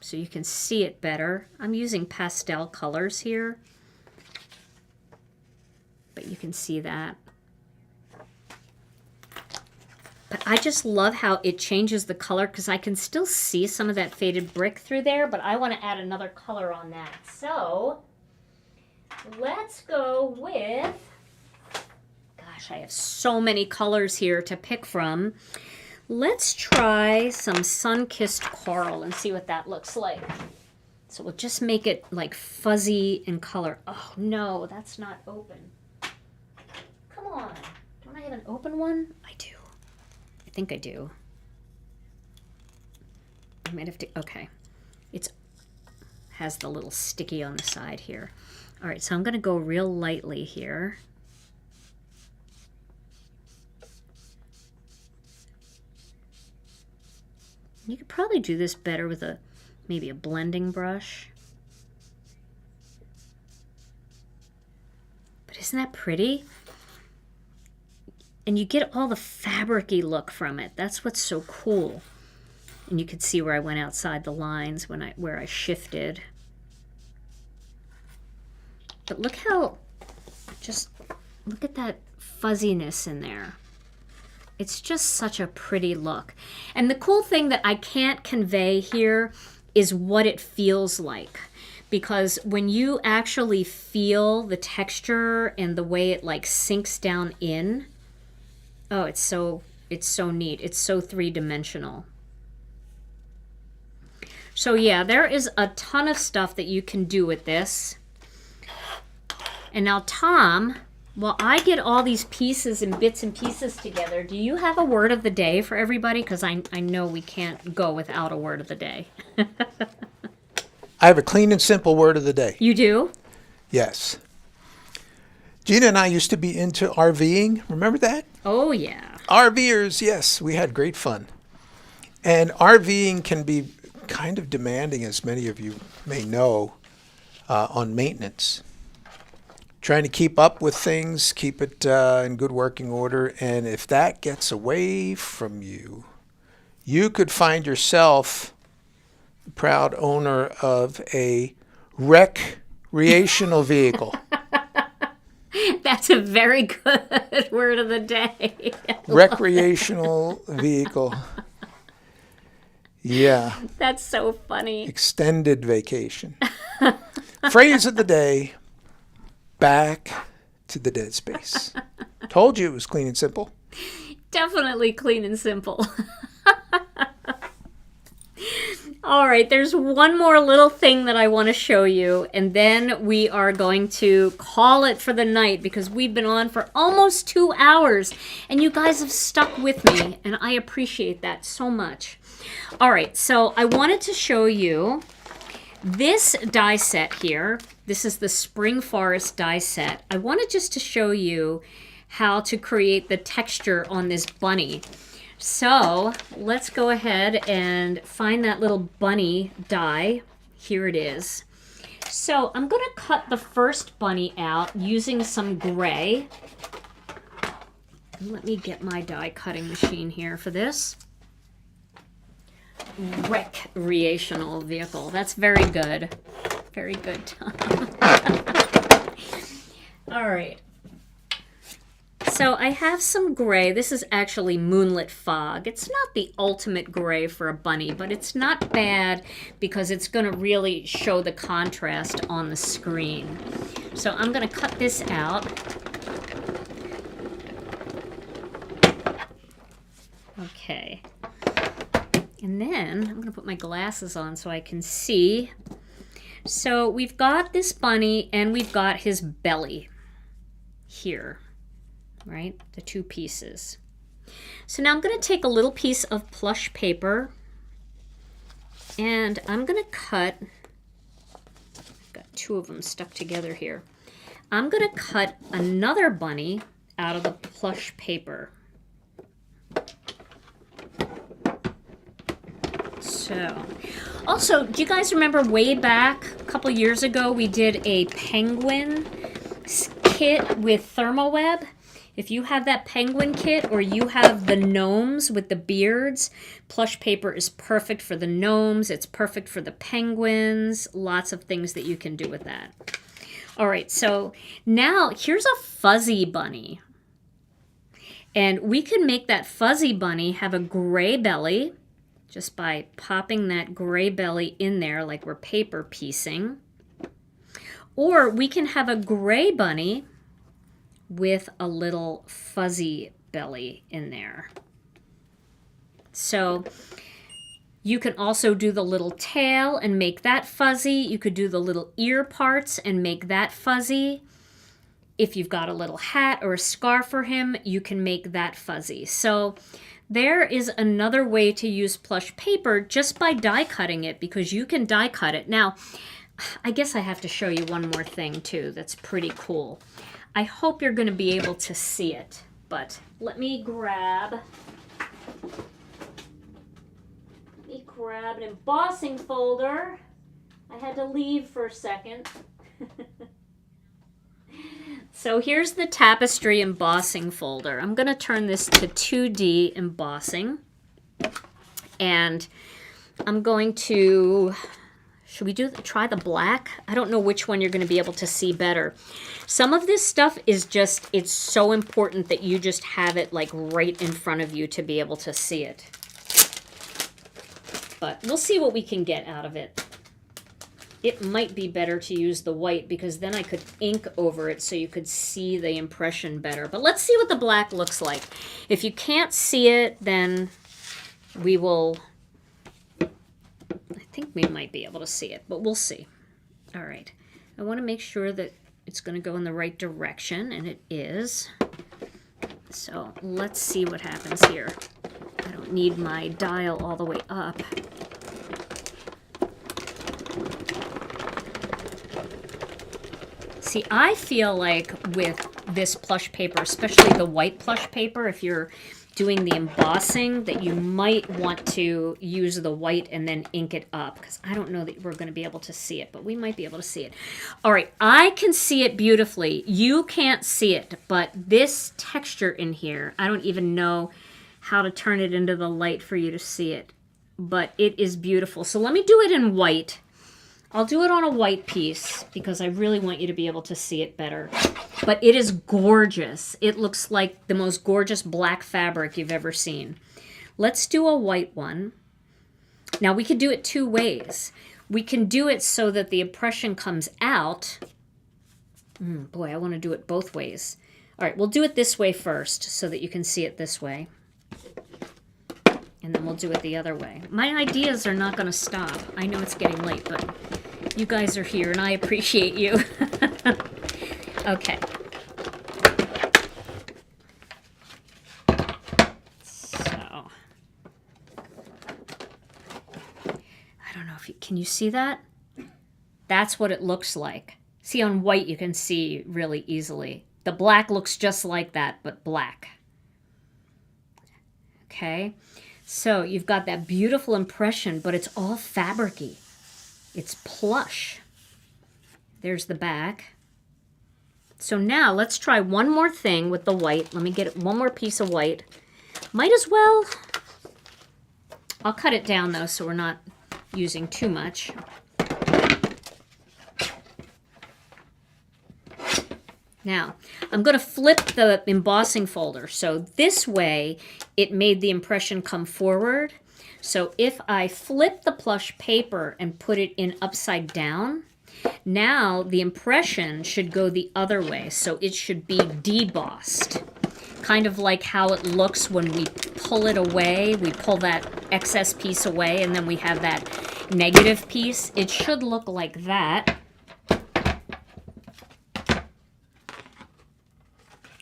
so you can see it better. I'm using pastel colors here, but you can see that. But I just love how it changes the color because I can still see some of that faded brick through there, but I want to add another color on that. So let's go with, gosh, I have so many colors here to pick from. Let's try some sun-kissed coral and see what that looks like. So we'll just make it like fuzzy in color. Oh no, that's not open. Come on. Don't I have an open one? I do. I think I do. I might have to, okay. It's has the little sticky on the side here. All right, so I'm gonna go real lightly here. You could probably do this better with maybe a blending brush. But isn't that pretty? And you get all the fabric-y look from it. That's what's so cool. And you could see where I went outside the lines where I shifted. But look how, just look at that fuzziness in there. It's just such a pretty look. And the cool thing that I can't convey here is what it feels like. Because when you actually feel the texture and the way it like sinks down in, oh, it's so neat. It's so three-dimensional. So yeah, there is a ton of stuff that you can do with this. And now Tom, Well, I get all these pieces and bits and pieces together. Do you have a word of the day for everybody? Because I know we can't go without a word of the day. I have a clean and simple word of the day. You do? Yes. Gina and I used to be into RVing. Remember that? Oh, yeah. RVers, yes. We had great fun. And RVing can be kind of demanding, as many of you may know, on maintenance. Trying to keep up with things, keep it in good working order. And if that gets away from you, you could find yourself the proud owner of a recreational vehicle. That's a very good word of the day. Recreational vehicle. Yeah. That's so funny. Extended vacation. Phrase of the day, back to the dead space. Told you it was clean and simple. Definitely clean and simple. All right, there's one more little thing that I want to show you, and then we are going to call it for the night because we've been on for almost 2 hours, and you guys have stuck with me, and I appreciate that so much. All right, so I wanted to show you this die set here. This is the Spring Forest die set. I wanted just to show you how to create the texture on this bunny. So let's go ahead and find that little bunny die. Here it is. So I'm going to cut the first bunny out using some gray. Let me get my die cutting machine here for this. Recreational vehicle. That's very good. Very good, Tom. All right. So I have some gray. This is actually Moonlit Fog. It's not the ultimate gray for a bunny, but it's not bad because it's going to really show the contrast on the screen. So I'm going to cut this out. Okay. And then I'm going to put my glasses on so I can see. So we've got this bunny and we've got his belly here. Right? The two pieces. So now I'm going to take a little piece of plush paper and I'm going to cut, I've got two of them stuck together here. I'm going to cut another bunny out of the plush paper. So, also, do you guys remember way back a couple years ago we did a penguin kit with ThermOWeb? If you have that penguin kit or you have the gnomes with the beards, plush paper is perfect for the gnomes. It's perfect for the penguins. Lots of things that you can do with that. All right, so now here's a fuzzy bunny. And we can make that fuzzy bunny have a gray belly just by popping that gray belly in there like we're paper piecing. Or we can have a gray bunny with a little fuzzy belly in there. So you can also do the little tail and make that fuzzy. You could do the little ear parts and make that fuzzy. If you've got a little hat or a scarf for him, you can make that fuzzy. So there is another way to use plush paper just by die cutting it, because you can die cut it. Now, I guess I have to show you one more thing too that's pretty cool. I hope you're going to be able to see it, but let me grab an embossing folder. I had to leave for a second. So here's the tapestry embossing folder. I'm going to turn this to 2D embossing, and I'm going to... Should we try the black? I don't know which one you're going to be able to see better. Some of this stuff is just, it's so important that you just have it like right in front of you to be able to see it. But we'll see what we can get out of it. It might be better to use the white because then I could ink over it so you could see the impression better. But let's see what the black looks like. If you can't see it, then we will... I think we might be able to see it, but we'll see. All right. I want to make sure that it's going to go in the right direction, and it is. So let's see what happens here. I don't need my dial all the way up. See, I feel like with this plush paper, especially the white plush paper, if you're doing the embossing, that you might want to use the white and then ink it up, because I don't know that we're going to be able to see it, but we might be able to see it. All right, I can see it beautifully. You can't see it, but this texture in here, I don't even know how to turn it into the light for you to see it, but it is beautiful. So let me do it in white. I'll do it on a white piece because I really want you to be able to see it better. But it is gorgeous. It looks like the most gorgeous black fabric you've ever seen. Let's do a white one. Now we could do it two ways. We can do it so that the impression comes out. Boy, I want to do it both ways. All right, we'll do it this way first so that you can see it this way. And then we'll do it the other way. My ideas are not going to stop. I know it's getting late, but you guys are here and I appreciate you. Okay. So, I don't know if you, can you see that? That's what it looks like. See, on white you can see really easily. The black looks just like that, but black. Okay. So you've got that beautiful impression, but it's all fabric-y. It's plush. There's the back. So now let's try one more thing with the white. Let me get one more piece of white. Might as well. I'll cut it down though so we're not using too much. Now, I'm going to flip the embossing folder. So this way, it made the impression come forward. So if I flip the plush paper and put it in upside down, now the impression should go the other way. So it should be debossed. Kind of like how it looks when we pull it away. We pull that excess piece away and then we have that negative piece. It should look like that.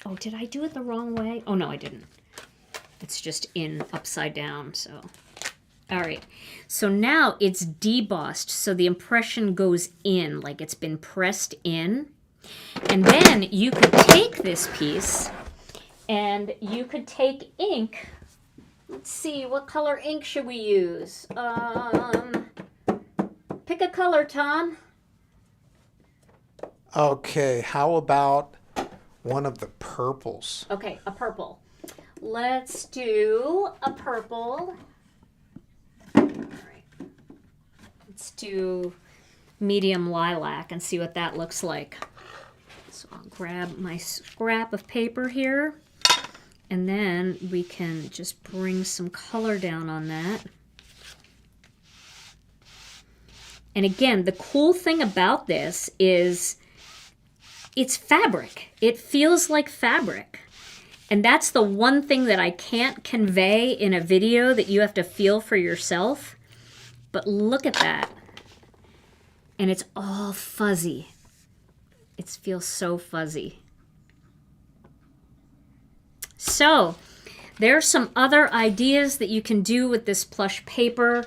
Oh, did I do it the wrong way? Oh, no, I didn't. It's just in upside down, so. All right. So now it's debossed, so the impression goes in, like it's been pressed in. And then you could take this piece, and you could take ink. Let's see, what color ink should we use? Pick a color, Tom. Okay, how about one of the purples? Okay, a purple. Let's do a purple. All right. Let's do medium lilac and see what that looks like. So I'll grab my scrap of paper here, and then we can just bring some color down on that. And again, the cool thing about this is it's fabric. It feels like fabric. And that's the one thing that I can't convey in a video that you have to feel for yourself. But look at that. And it's all fuzzy. It feels so fuzzy. So, there are some other ideas that you can do with this plush paper.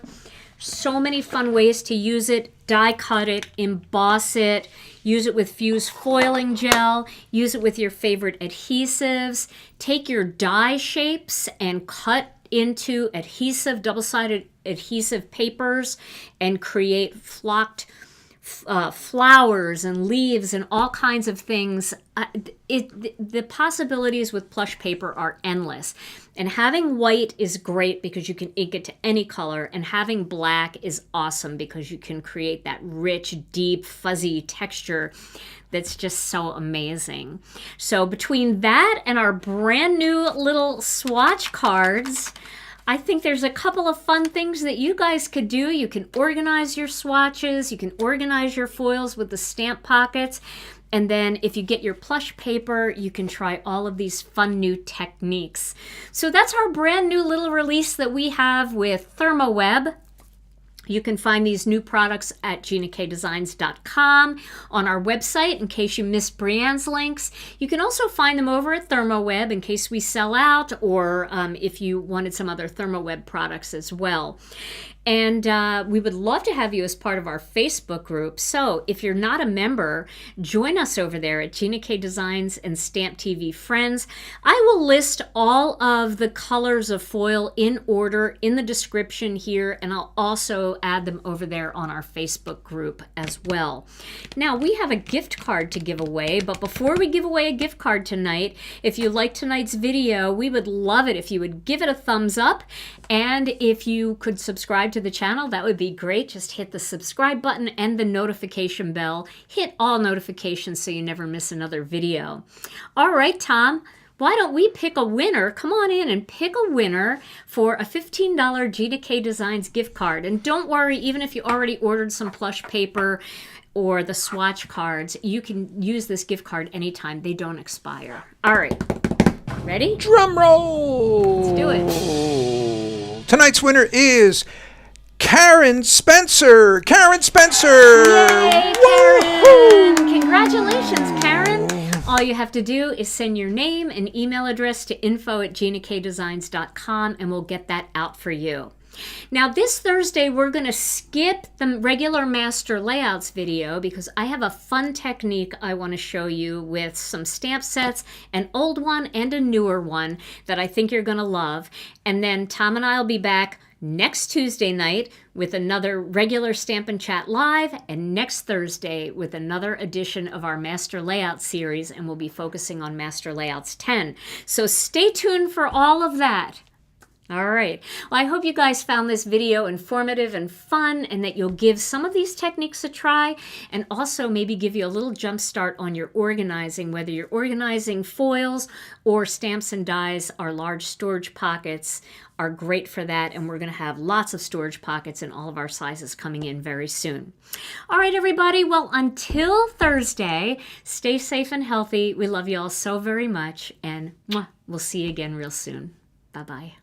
So many fun ways to use it. Die cut it, emboss it, use it with fused foiling gel, use it with your favorite adhesives. Take your die shapes and cut into adhesive, double-sided adhesive papers and create flocked flowers and leaves and all kinds of things. The possibilities with plush paper are endless. And having white is great because you can ink it to any color, and having black is awesome because you can create that rich, deep, fuzzy texture that's just so amazing. So between that and our brand new little swatch cards, I think there's a couple of fun things that you guys could do. You can organize your swatches, you can organize your foils with the stamp pockets, and then if you get your plush paper, you can try all of these fun new techniques. So that's our brand new little release that we have with ThermOWeb. You can find these new products at GinaKDesigns.com on our website in case you missed Brianne's links. You can also find them over at ThermOWeb in case we sell out, or if you wanted some other ThermOWeb products as well. And we would love to have you as part of our Facebook group. So if you're not a member, join us over there at Gina K Designs and Stamp TV Friends. I will list all of the colors of foil in order in the description here, and I'll also add them over there on our Facebook group as well. Now, we have a gift card to give away, but before we give away a gift card tonight, if you like tonight's video, we would love it if you would give it a thumbs up, and if you could subscribe to the channel, that would be great. Just hit the subscribe button and the notification bell. Hit all notifications so you never miss another video. All right, Tom, why don't we pick a winner? Come on in and pick a winner for a $15 Gina K Designs gift card. And don't worry, even if you already ordered some plush paper or the swatch cards, you can use this gift card anytime. They don't expire. All right, ready? Drum roll! Let's do it. Tonight's winner is Karen Spencer. Karen Spencer! Yay, Karen! Congratulations, Karen. All you have to do is send your name and email address to info@GinaKDesigns.com and we'll get that out for you. Now this Thursday we're going to skip the regular master layouts video because I have a fun technique I want to show you with some stamp sets, an old one and a newer one that I think you're going to love. And then Tom and I will be back next Tuesday night with another regular Stamp and Chat Live, and next Thursday with another edition of our Master Layout series, and we'll be focusing on Master Layouts 10. So stay tuned for all of that. All right. Well, I hope you guys found this video informative and fun, and that you'll give some of these techniques a try, and also maybe give you a little jump start on your organizing, whether you're organizing foils or stamps and dies. Our large storage pockets are great for that, and we're going to have lots of storage pockets in all of our sizes coming in very soon. All right, everybody. Well, until Thursday, stay safe and healthy. We love you all so very much, and we'll see you again real soon. Bye-bye.